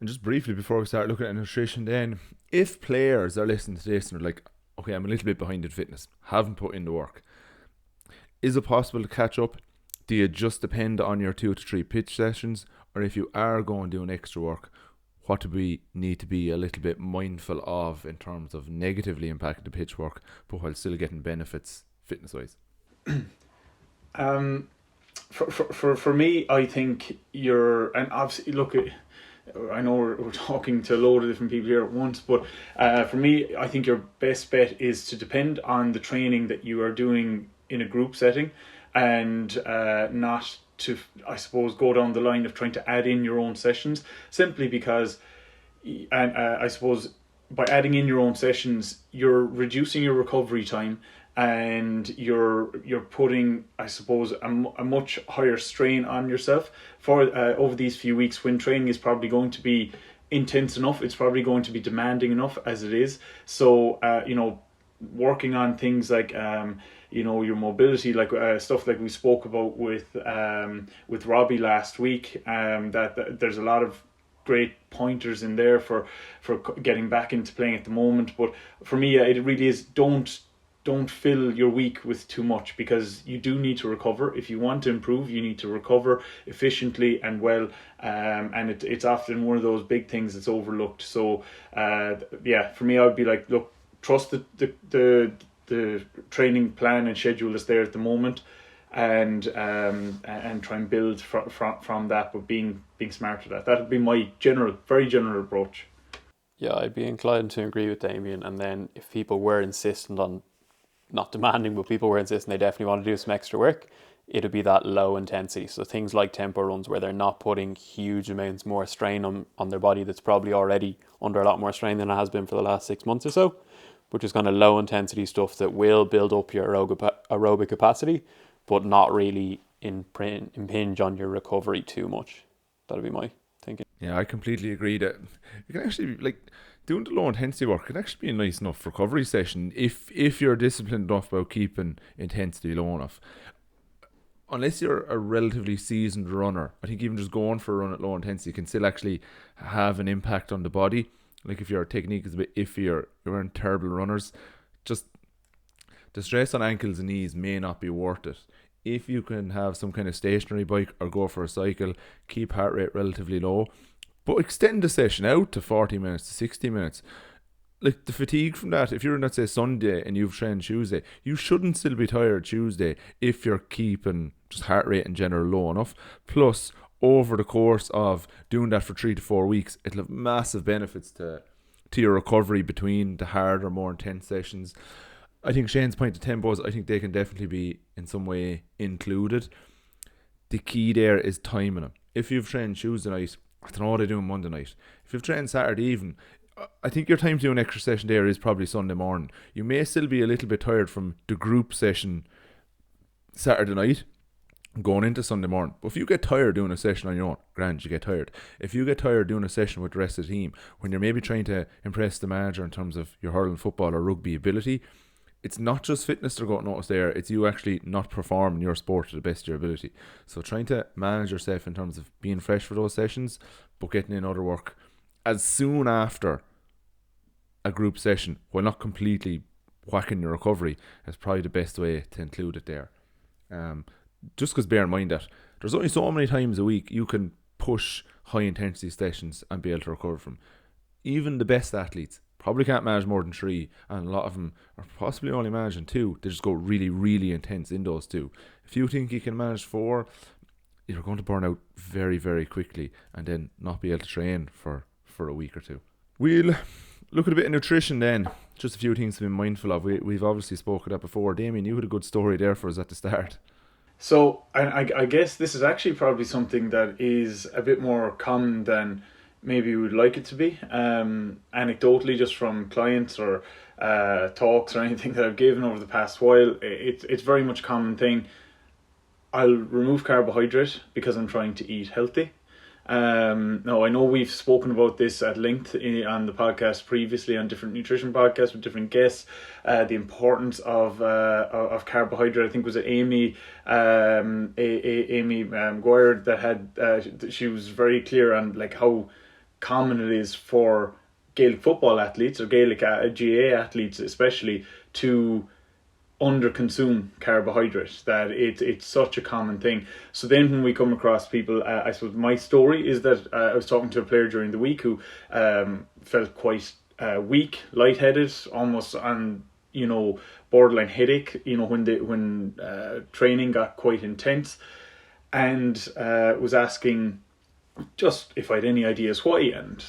And just briefly before we start looking at nutrition then, if players are listening to this and are like, okay, I'm a little bit behind in fitness, haven't put in the work, is it possible to catch up? Do you just depend on your 2 to 3 pitch sessions? Or if you are going doing extra work, what do we need to be a little bit mindful of in terms of negatively impacting the pitch work, but while still getting benefits fitness-wise? For me, I think and obviously look, I know we're talking to a load of different people here at once, but for me, I think your best bet is to depend on the training that you are doing in a group setting, and not to, I suppose, go down the line of trying to add in your own sessions, simply because, and I suppose by adding in your own sessions, you're reducing your recovery time, and you're putting, I suppose, a much higher strain on yourself for over these few weeks, when training is probably going to be intense enough. It's probably going to be demanding enough as it is. So working on things like your mobility, like stuff like we spoke about with Robbie last week, that there's a lot of great pointers in there for getting back into playing at the moment. But for me, it really is, don't fill your week with too much, because you do need to recover. If you want to improve, you need to recover efficiently and well, and it's often one of those big things that's overlooked. So for me, I would be like, look, trust the training plan and schedule that's there at the moment, and try and build from that, but being smart with that would be my very general approach. Yeah, I'd be inclined to agree with Damien. And then if people were insistent on, not demanding, but people were insisting they definitely want to do some extra work, it'd be that low intensity. So things like tempo runs, where they're not putting huge amounts more strain on their body that's probably already under a lot more strain than it has been for the last 6 months or so, which is kind of low intensity stuff that will build up your aerobic capacity, but not really impinge on your recovery too much. That'd be my thinking. Yeah, I completely agree that you can actually, like, doing the low intensity work can actually be a nice enough recovery session if you're disciplined enough about keeping intensity low enough. Unless you're a relatively seasoned runner, I think even just going for a run at low intensity can still actually have an impact on the body. Like if your technique is a bit iffy or you're in terrible runners, just the stress on ankles and knees may not be worth it. If you can have some kind of stationary bike or go for a cycle, keep heart rate relatively low, But extend the session out to 40 minutes to 60 minutes. Like the fatigue from that, if you're in, let's say, Sunday and you've trained Tuesday, you shouldn't still be tired Tuesday if you're keeping just heart rate in general low enough. Plus, over the course of doing that for 3 to 4 weeks, it'll have massive benefits to your recovery between the harder, more intense sessions. I think Shane's point to tempos, I think they can definitely be in some way included. The key there is timing them. If you've trained Tuesday night, I don't know what they do on Monday night. If you've trained Saturday evening, I think your time to do an extra session there is probably Sunday morning. You may still be a little bit tired from the group session Saturday night going into Sunday morning. But if you get tired doing a session on your own, grand, you get tired. If you get tired doing a session with the rest of the team, when you're maybe trying to impress the manager in terms of your hurling, football or rugby ability, it's not just fitness they're going to notice there, it's you actually not performing your sport to the best of your ability. So trying to manage yourself in terms of being fresh for those sessions, but getting in other work as soon after a group session, while not completely whacking your recovery, is probably the best way to include it there. Just because bear in mind that there's only so many times a week you can push high intensity sessions and be able to recover from. Even the best athletes probably can't manage more than 3, and a lot of them are possibly only managing 2. They just go really, really intense in those 2. If you think you can manage 4, you're going to burn out very, very quickly and then not be able to train for a week or 2. We'll look at a bit of nutrition then. Just a few things to be mindful of. We've obviously spoken that before. Damien, you had a good story there for us at the start. So I guess this is actually probably something that is a bit more common than maybe we would like it to be. Anecdotally, just from clients or talks or anything that I've given over the past while, it's very much a common thing. I'll remove carbohydrate because I'm trying to eat healthy. Now, I know we've spoken about this at length on the podcast previously, on different nutrition podcasts with different guests. The importance of carbohydrate. I think was it Amy Guire that had she was very clear on like how common it is for Gaelic football athletes or Gaelic GA athletes especially to under-consume carbohydrates, that it's such a common thing. So then when we come across people, I suppose my story is that I was talking to a player during the week who felt quite weak, lightheaded, almost on borderline headache, when training got quite intense, and was asking just if I had any ideas why, and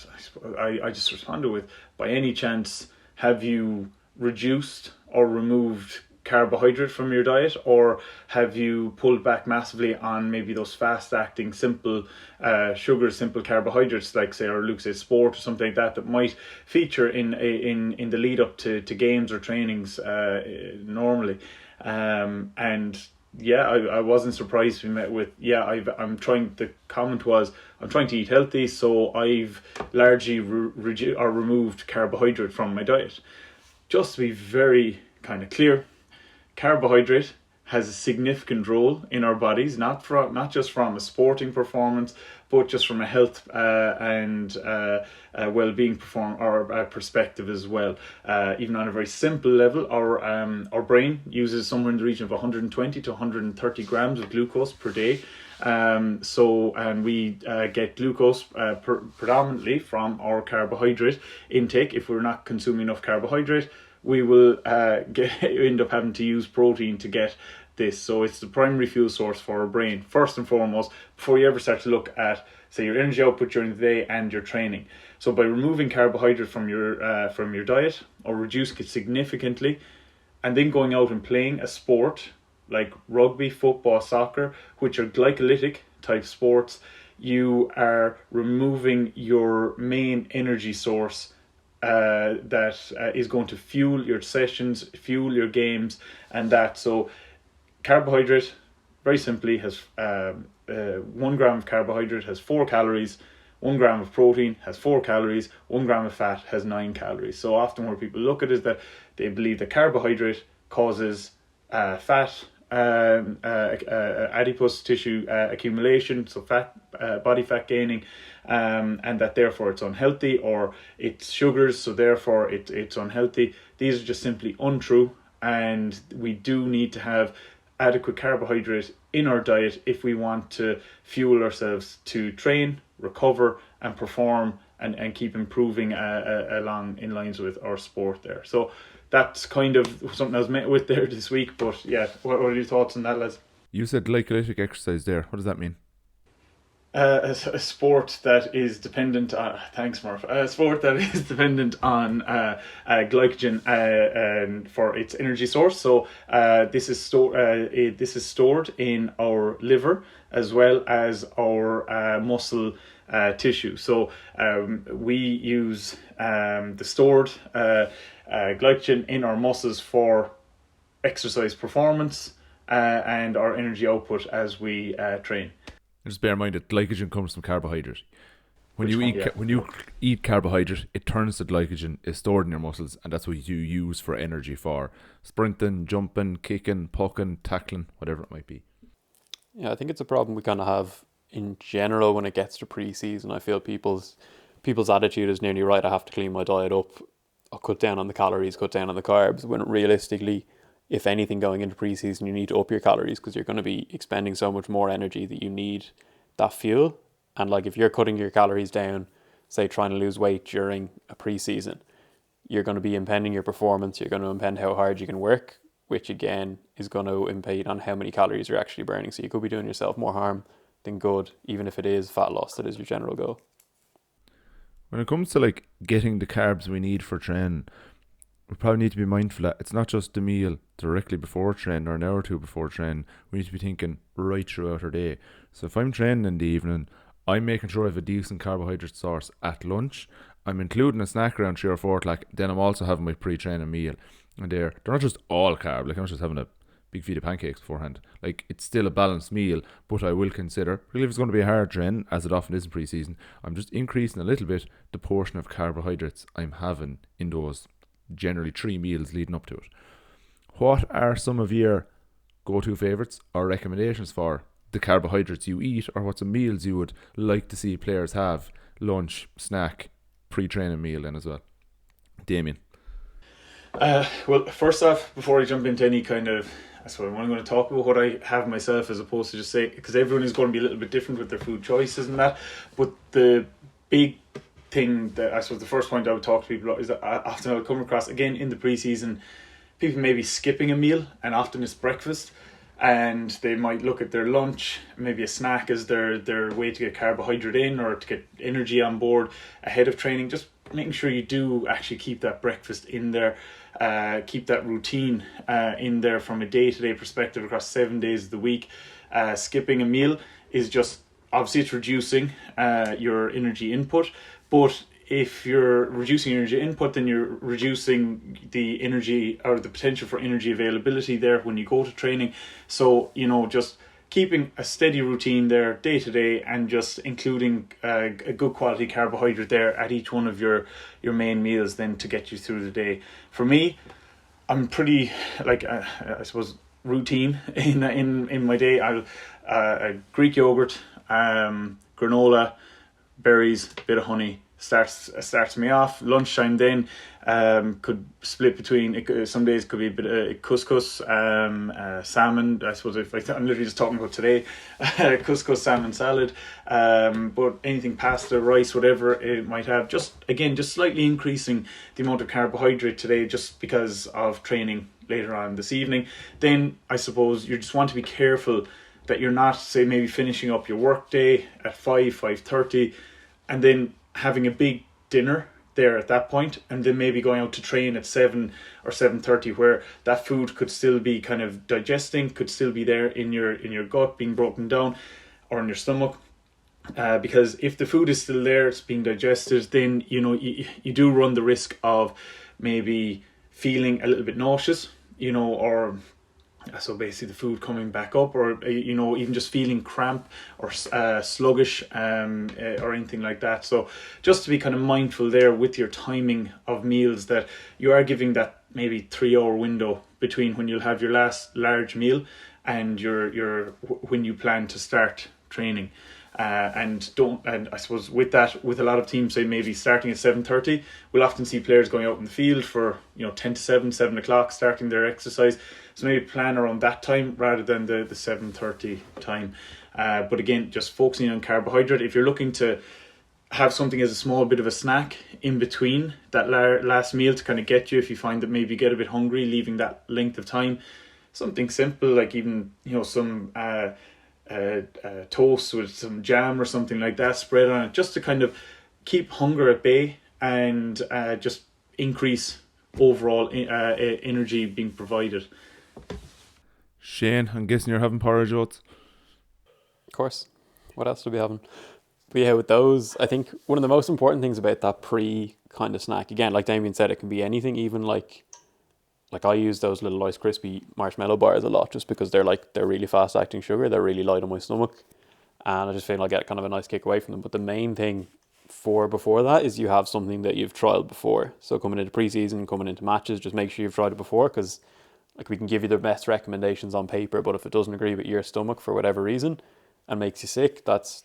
I just responded with, by any chance have you reduced or removed carbohydrate from your diet, or have you pulled back massively on maybe those fast acting simple simple carbohydrates, like say, or Luke says sport or something like that might feature in the lead up to games or trainings normally. And yeah, I wasn't surprised to be met with, the comment was, I'm trying to eat healthy, so I've largely removed carbohydrate from my diet. Just to be very kind of clear, carbohydrate has a significant role in our bodies, not just from a sporting performance, but just from a health and well-being perspective as well. Even on a very simple level, our brain uses somewhere in the region of 120 to 130 grams of glucose per day. And we get glucose predominantly from our carbohydrate intake. If we're not consuming enough carbohydrate, we will end up having to use protein to get this. So it's the primary fuel source for our brain, first and foremost, before you ever start to look at, say, your energy output during the day and your training. So by removing carbohydrate from your diet, or reducing it significantly, and then going out and playing a sport like rugby, football, soccer, which are glycolytic type sports, you are removing your main energy source that is going to fuel your sessions, fuel your games, and that. So carbohydrate, very simply, has 1 gram of carbohydrate has 4 calories, 1 gram of protein has 4 calories, 1 gram of fat has 9 calories. So often where people look at it is that they believe that carbohydrate causes fat, adipose tissue accumulation, so body fat gaining, and that therefore it's unhealthy, or it's sugars, so therefore it's unhealthy. These are just simply untrue, and we do need to have adequate carbohydrate in our diet if we want to fuel ourselves to train, recover, and perform and keep improving along in lines with our sport there. So that's kind of something I was met with there this week. But yeah, what are your thoughts on that, lads? You said glycolytic exercise there. What does that mean? A sport that is dependent on thanks Murph a sport that is dependent on glycogen for its energy source. So this is stored in our liver as well as our muscle tissue. So we use the stored glycogen in our muscles for exercise performance and our energy output as we train. Just bear in mind that glycogen comes from carbohydrate. When Which you one? eat Yeah. when you eat carbohydrate, it turns to glycogen, is stored in your muscles, and that's what you use for energy for sprinting, jumping, kicking, pucking, tackling, whatever it might be. Yeah, I think it's a problem we kind of have in general when it gets to pre-season. I feel people's attitude is nearly right. I have to clean my diet up. I'll cut down on the calories, cut down on the carbs. When realistically, if anything, going into pre-season, you need to up your calories because you're going to be expending so much more energy that you need that fuel. And like if you're cutting your calories down, say trying to lose weight during a pre-season, you're going to be impeding your performance. You're going to impede how hard you can work, which again is going to impede on how many calories you're actually burning. So you could be doing yourself more harm than good, even if it is fat loss that is your general goal. When it comes to like getting the carbs we need for training, we probably need to be mindful that it's not just the meal directly before training or an hour or two before training. We need to be thinking right throughout our day. So if I'm training in the evening, I'm making sure I have a decent carbohydrate source at lunch. I'm including a snack around 3 or 4 o'clock. Then I'm also having my pre-training meal. And they're not just all carb. Like I'm not just having a big feed of pancakes beforehand. Like it's still a balanced meal, but I will consider, particularly if it's going to be a hard train, as it often is in pre-season, I'm just increasing a little bit the portion of carbohydrates I'm having in those generally 3 meals leading up to it. What are some of your go-to favourites or recommendations for the carbohydrates you eat, or what's some meals you would like to see players have? Lunch, snack, pre-training meal then as well. Damien. Well, first off, before I jump into any kind of, I'm going to talk about what I have myself as opposed to just say, because everyone is going to be a little bit different with their food choices and that. But the big thing that I suppose the first point I would talk to people about is that often I would come across, again in the pre-season, people may be skipping a meal, and often it's breakfast, and they might look at their lunch, maybe a snack as their way to get carbohydrate in or to get energy on board ahead of training. Just making sure you do actually keep that breakfast in there, keep that routine in there from a day-to-day perspective across 7 days of the week. Skipping a meal is just, obviously it's reducing your energy input, but if you're reducing energy input, then you're reducing the energy or the potential for energy availability there when you go to training. So, just keeping a steady routine there day to day, and just including a good quality carbohydrate there at each one of your main meals then to get you through the day. For me, I'm pretty I suppose routine in my day. I'll Greek yogurt, granola, berries, bit of honey starts me off. Lunchtime then could split between, some days could be a bit of couscous, salmon. I suppose I'm literally just talking about today, couscous, salmon salad, but anything, pasta, rice, whatever it might have, just slightly increasing the amount of carbohydrate today just because of training later on this evening. Then I suppose you just want to be careful that you're not, say, maybe finishing up your work day at 5:30 and then having a big dinner there at that point, and then maybe going out to train at 7 or 7:30, where that food could still be kind of digesting, could still be there in your gut, being broken down, or in your stomach. Because if the food is still there, it's being digested, then you do run the risk of maybe feeling a little bit nauseous, or so basically the food coming back up, or even just feeling cramp or sluggish, or anything like that. So just to be kind of mindful there with your timing of meals, that you are giving that maybe 3-hour window between when you'll have your last large meal and your when you plan to start training. And I suppose with that, with a lot of teams, say maybe starting at 7:30, we'll often see players going out in the field for 10 to 7 o'clock starting their exercise. So maybe plan around that time rather than the 7:30 time. But again, just focusing on carbohydrate. If you're looking to have something as a small bit of a snack in between that last meal to kind of get you if you find that maybe you get a bit hungry, leaving that length of time. Something simple like even some toast with some jam or something like that spread on it, just to kind of keep hunger at bay and just increase overall energy being provided. Shane, I'm guessing you're having porridge oats. Of course. What else do we having? But yeah, with those, I think one of the most important things about that pre kind of snack, again, like Damien said, it can be anything, even like I use those little Ice Crispy marshmallow bars a lot just because they're really fast acting sugar, they're really light on my stomach, and I just feel I get kind of a nice kick away from them. But the main thing before that is you have something that you've trialed before. So coming into pre-season, coming into matches, just make sure you've tried it before, because like we can give you the best recommendations on paper, but if it doesn't agree with your stomach for whatever reason and makes you sick, that's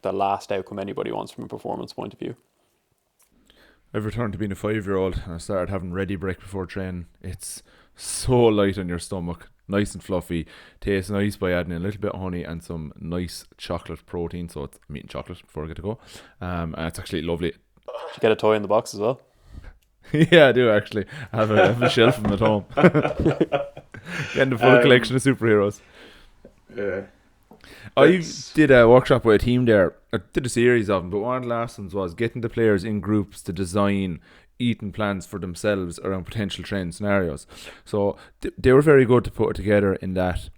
the last outcome anybody wants from a performance point of view. I've returned to being a 5-year-old and I started having ready break before training. It's so light on your stomach, nice and fluffy, tastes nice by adding a little bit of honey and some nice chocolate protein. So I'm eating chocolate before I get to go. And it's actually lovely. Did you get a toy in the box as well? Yeah, I do actually. I have a shelf of them at home. Getting the full collection of superheroes. I did a workshop with a team there. I did a series of them, but one of the last ones was getting the players in groups to design eating plans for themselves around potential training scenarios. So they were very good to put it together in that,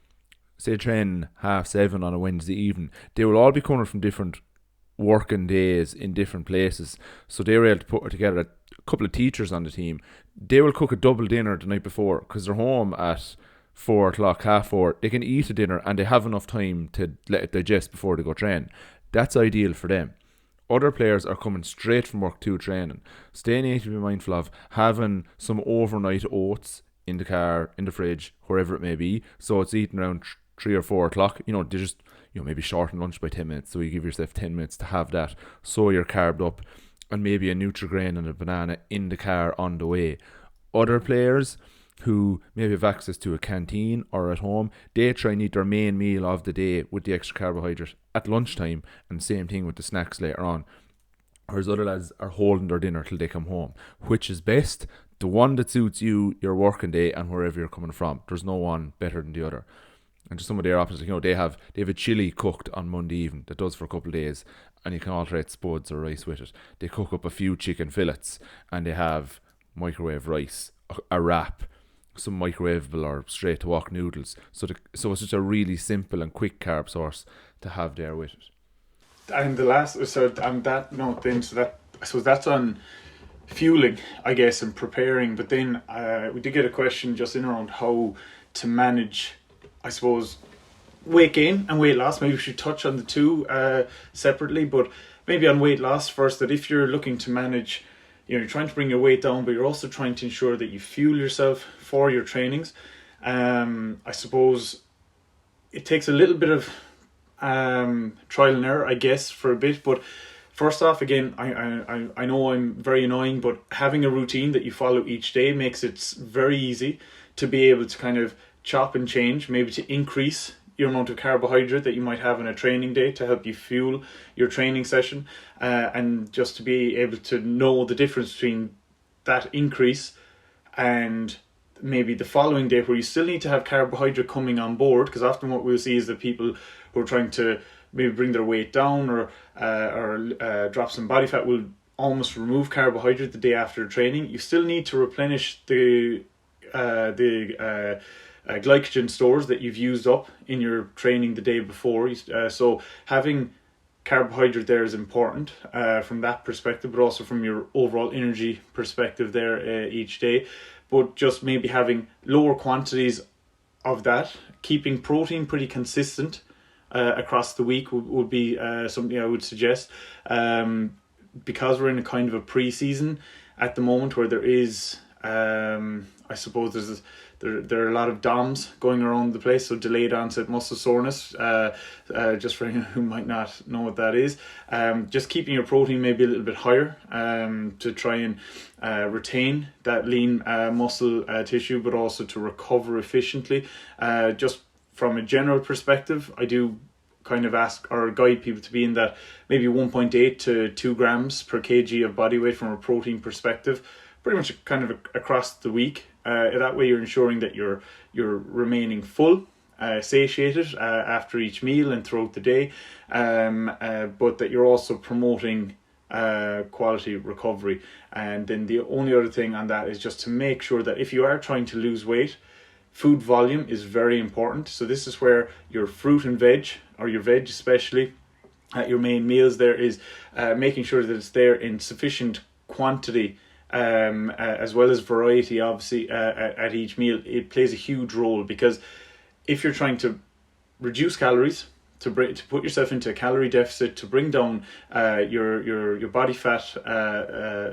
say, train 7:30 on a Wednesday evening. They will all be coming from different working days in different places. So they were able to put it together. A couple of teachers on the team, they will cook a double dinner the night before because they're home at 4 o'clock, 4:30. They can eat a dinner and they have enough time to let it digest before they go train. That's ideal for them. Other players are coming straight from work to training. So they need to be mindful of having some overnight oats in the car, in the fridge, wherever it may be. So it's eaten around 3 or 4 o'clock. They just maybe shorten lunch by 10 minutes. So you give yourself 10 minutes to have that. So you're carved up, and maybe a Nutri-Grain and a banana in the car on the way. Other players who maybe have access to a canteen or at home, they try and eat their main meal of the day with the extra carbohydrate at lunchtime, and same thing with the snacks later on. Whereas other lads are holding their dinner till they come home. Which is best? The one that suits you, your working day, and wherever you're coming from. There's no one better than the other. And just some of their opposites, they have a chili cooked on Monday evening that does for a couple of days, and you can alternate spuds or rice with it. They cook up a few chicken fillets, and they have microwave rice, a wrap, some microwavable or straight to wok noodles. So it's just a really simple and quick carb source to have there with it. And the last, so on that note, then, so that I suppose that's on fueling, I guess, and preparing. But then we did get a question just in around how to manage, I suppose, weight gain and weight loss. Maybe we should touch on the two separately, but maybe on weight loss first, that if you're looking to manage, you're trying to bring your weight down, but you're also trying to ensure that you fuel yourself for your trainings. I suppose it takes a little bit of trial and error, I guess, for a bit. But first off, again, I know I'm very annoying, but having a routine that you follow each day makes it very easy to be able to kind of chop and change, maybe to increase your amount of carbohydrate that you might have in a training day to help you fuel your training session, and just to be able to know the difference between that increase and maybe the following day where you still need to have carbohydrate coming on board, because often what we'll see is that people who are trying to maybe bring their weight down or drop some body fat will almost remove carbohydrate the day after training. You still need to replenish the glycogen stores that you've used up in your training the day before. So having carbohydrate there is important from that perspective, but also from your overall energy perspective there each day. But just maybe having lower quantities of that, keeping protein pretty consistent across the week would be something I would suggest. Because we're in a kind of a pre-season at the moment where there is, I suppose there are a lot of DOMs going around the place, so delayed onset muscle soreness, just for anyone who might not know what that is. Just keeping your protein maybe a little bit higher to try and retain that lean muscle tissue, but also to recover efficiently. Just from a general perspective, I do kind of ask or guide people to be in that maybe 1.8 to 2 grams per kg of body weight from a protein perspective, pretty much kind of across the week. That way you're ensuring that you're remaining full, satiated after each meal and throughout the day, but that you're also promoting quality recovery. And then the only other thing on that is just to make sure that if you are trying to lose weight, food volume is very important. So this is where your fruit and veg, or your veg especially, at your main meals there is making sure that it's there in sufficient quantity, as well as variety, obviously, at each meal. It plays a huge role, because if you're trying to reduce calories, to put yourself into a calorie deficit, to bring down your body fat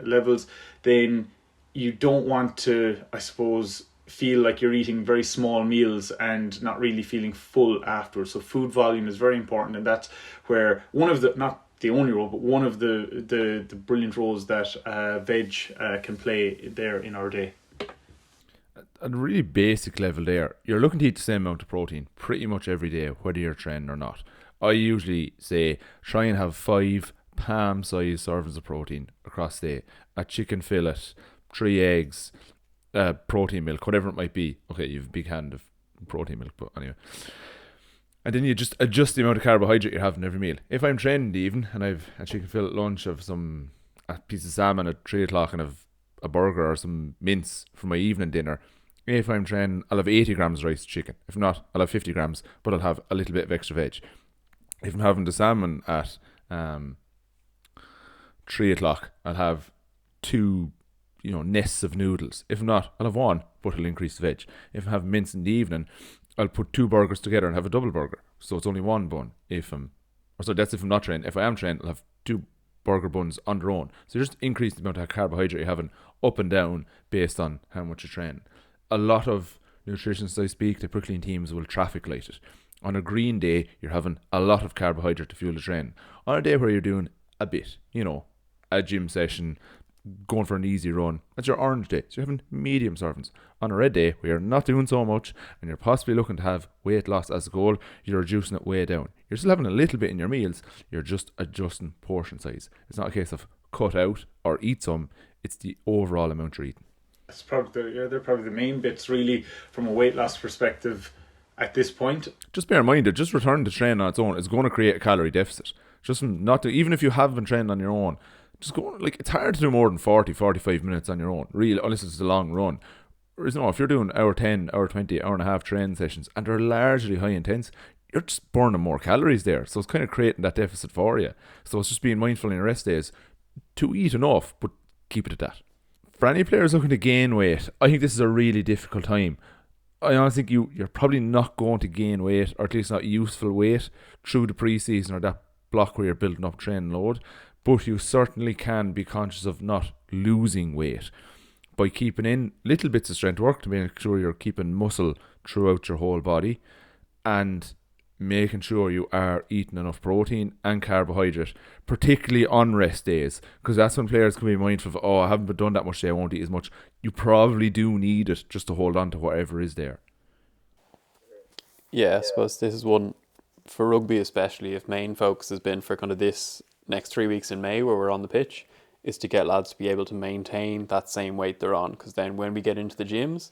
levels, then you don't want to, I suppose, feel like you're eating very small meals and not really feeling full afterwards. So food volume is very important, and that's where one of the, not the only role, but one of the brilliant roles that veg can play there in our day. At a really basic level there, you're looking to eat the same amount of protein pretty much every day, whether you're training or not. I usually say try and have 5 palm-sized servings of protein across the day. A chicken fillet, 3 eggs, protein milk, whatever it might be. Okay, you have a big hand of protein milk, but anyway. And then you just adjust the amount of carbohydrate you're having every meal. If I'm training in the evening and I've a chicken fillet lunch, I've a piece of salmon at 3 o'clock and I've a burger or some mince for my evening dinner. If I'm training, I'll have 80 grams of rice chicken. If not, I'll have 50 grams, but I'll have a little bit of extra veg. If I'm having the salmon at 3 o'clock, I'll have 2 nests of noodles. If not, I'll have 1, but it'll increase the veg. If I have mince in the evening, I'll put 2 burgers together and have a double burger. So it's only 1 bun. That's if I'm not training. If I am training, I'll have 2 burger buns on their own. So just increase the amount of carbohydrate you're having up and down based on how much you're training. A lot of nutritionists I speak to, Brooklyn teams, will traffic light it. On a green day, you're having a lot of carbohydrate to fuel the training. On a day where you're doing a bit, a gym session, going for an easy run, that's your orange day. So you're having medium servings. On a red day, where you're not doing so much and you're possibly looking to have weight loss as a goal, you're reducing it way down. You're still having a little bit in your meals, you're just adjusting portion size. It's not a case of cut out or eat some, it's the overall amount you're eating. That's probably they're probably the main bits really from a weight loss perspective at this point. Just bear in mind that just returning to training on its own is going to create a calorie deficit. Just not to, even if you have been training on your own, just go, it's hard to do more than 40-45 minutes on your own, really, unless it's a long run. Whereas if you're doing hour 10, hour 20, hour and a half training sessions and they're largely high intense, you're just burning more calories there. So it's kind of creating that deficit for you. So it's just being mindful in your rest days to eat enough, but keep it at that. For any players looking to gain weight, I think this is a really difficult time. I honestly think you're probably not going to gain weight, or at least not useful weight, through the pre-season or that block where you're building up training load. But you certainly can be conscious of not losing weight by keeping in little bits of strength work to make sure you're keeping muscle throughout your whole body, and making sure you are eating enough protein and carbohydrate, particularly on rest days, because that's when players can be mindful of, I haven't done that much today, I won't eat as much. You probably do need it just to hold on to whatever is there. Yeah, I suppose this is one for rugby especially, if main focus has been for kind of this next 3 weeks in May where we're on the pitch, is to get lads to be able to maintain that same weight they're on, because then when we get into the gyms,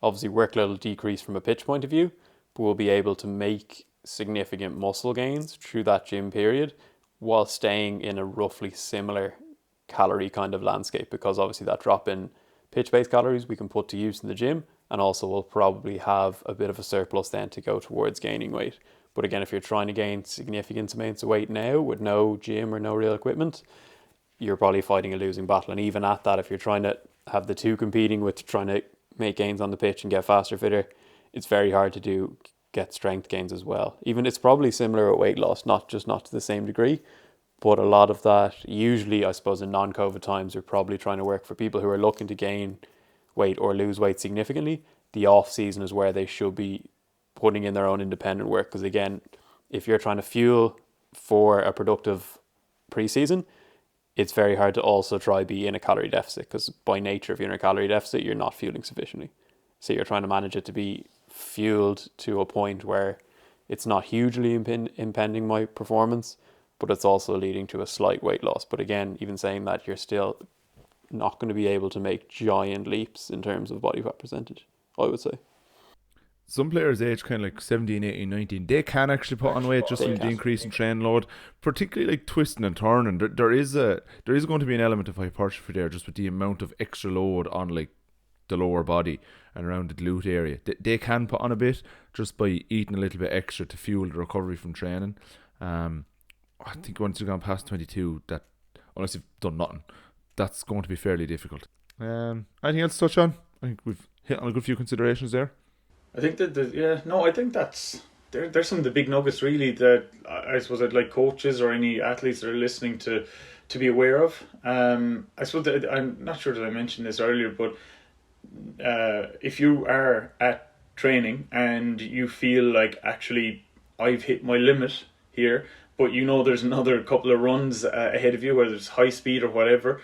obviously workload will decrease from a pitch point of view, but we'll be able to make significant muscle gains through that gym period while staying in a roughly similar calorie kind of landscape, because obviously that drop in pitch-based calories we can put to use in the gym, and also we'll probably have a bit of a surplus then to go towards gaining weight. But again, if you're trying to gain significant amounts of weight now with no gym or no real equipment, you're probably fighting a losing battle. And even at that, if you're trying to have the two competing with trying to make gains on the pitch and get faster, fitter, it's very hard to get strength gains as well. Even it's probably similar with weight loss, not to the same degree, but a lot of that, usually I suppose in non-COVID times, we're probably trying to work for people who are looking to gain weight or lose weight significantly. The off season is where they should be putting in their own independent work, because again, if you're trying to fuel for a productive pre-season, it's very hard to also try be in a calorie deficit, because by nature, if you're in a calorie deficit, you're not fueling sufficiently. So you're trying to manage it to be fueled to a point where it's not hugely impending my performance, but it's also leading to a slight weight loss. But again, even saying that, you're still not going to be able to make giant leaps in terms of body fat percentage, I would say. Some players age kind of like 17, 18, 19, they can actually put on weight just with the increase in train load, particularly like twisting and turning. There is going to be an element of hypertrophy there just with the amount of extra load on like the lower body and around the glute area. They can put on a bit just by eating a little bit extra to fuel the recovery from training. I think once you've gone past 22, that unless you've done nothing, that's going to be fairly difficult. Anything else to touch on? I think we've hit on a good few considerations there. I think I think that's there's some of the big nuggets really that I suppose I'd like coaches or any athletes that are listening to be aware of. I suppose that, I'm not sure that I mentioned this earlier, but if you are at training and you feel like actually I've hit my limit here, but you know there's another couple of runs ahead of you, whether it's high speed or whatever,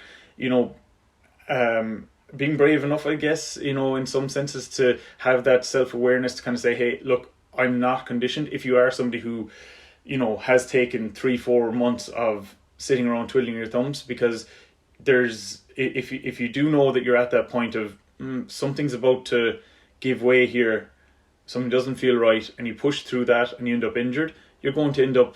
being brave enough, I guess, in some senses, to have that self-awareness to kind of say, hey, look, I'm not conditioned. If you are somebody who, has taken 3-4 months of sitting around twiddling your thumbs, because if you do know that you're at that point of something's about to give way here, something doesn't feel right, and you push through that and you end up injured, you're going to end up,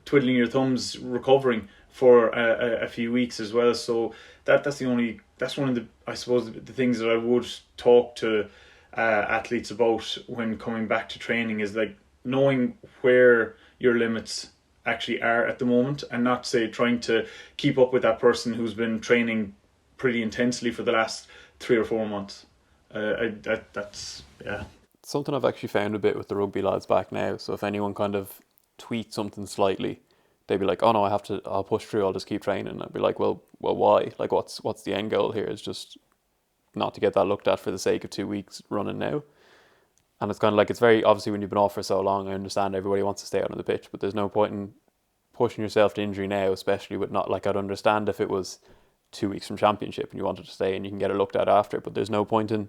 twiddling your thumbs recovering for a few weeks as well. So that's one of the, I suppose, the things that I would talk to athletes about when coming back to training is like knowing where your limits actually are at the moment, and not say trying to keep up with that person who's been training pretty intensely for the last 3 or 4 months. That's something I've actually found a bit with the rugby lads back now. So if anyone kind of tweaks something slightly, they'd be like, oh no, I'll push through, I'll just keep training. I'd be like, well why? Like what's the end goal here? Is just not to get that looked at for the sake of 2 weeks running now. And it's kind of like, it's very, obviously when you've been off for so long, I understand everybody wants to stay out on the pitch, but there's no point in pushing yourself to injury now, especially with not, like, I'd understand if it was 2 weeks from championship and you wanted to stay and you can get it looked at after, but there's no point in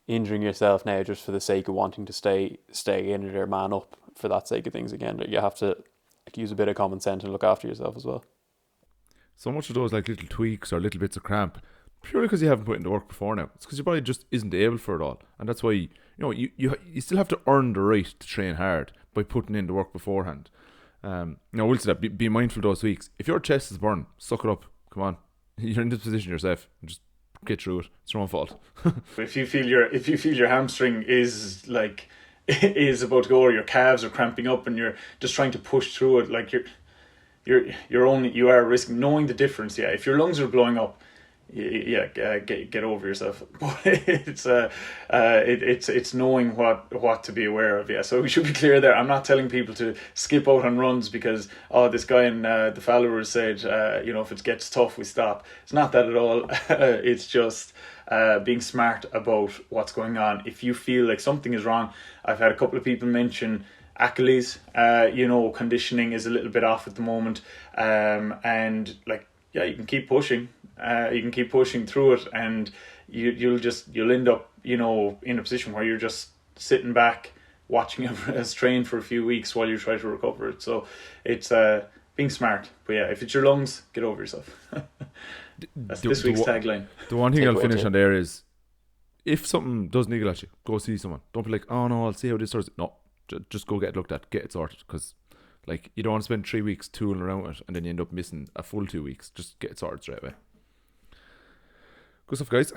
injuring yourself now just for the sake of wanting to stay in it or man up for that sake of things again. You have to use a bit of common sense and look after yourself as well. So much of those like little tweaks or little bits of cramp, purely because you haven't put in the work before now. It's because your body just isn't able for it all, and that's why you still have to earn the right to train hard by putting in the work beforehand. We'll say that be mindful those weeks. If your chest is burning, suck it up. Come on, you're in this position yourself. Just get through it. It's your own fault. If you feel your hamstring is about to go, or your calves are cramping up, and you're just trying to push through it, like you are risking knowing the difference. Yeah, if your lungs are blowing up, get over yourself. But it's knowing what to be aware of. Yeah, so we should be clear there. I'm not telling people to skip out on runs because this guy in the followers said if it gets tough we stop. It's not that at all. It's just being smart about what's going on. If you feel like something is wrong, I've had a couple of people mention Achilles. Conditioning is a little bit off at the moment, and you can keep pushing. You can keep pushing through it, and you'll end up in a position where you're just sitting back watching us train for a few weeks while you try to recover it. So it's being smart. But yeah, if it's your lungs, get over yourself. That's this week's tagline. The one thing I'll finish on there is, if something does niggle at you, go see someone. Don't be like, oh no, I'll see how this starts. No, just go get it looked at, get it sorted, because you don't want to spend 3 weeks tooling around it and then you end up missing a full 2 weeks. Just get it sorted straight away. Good stuff, guys.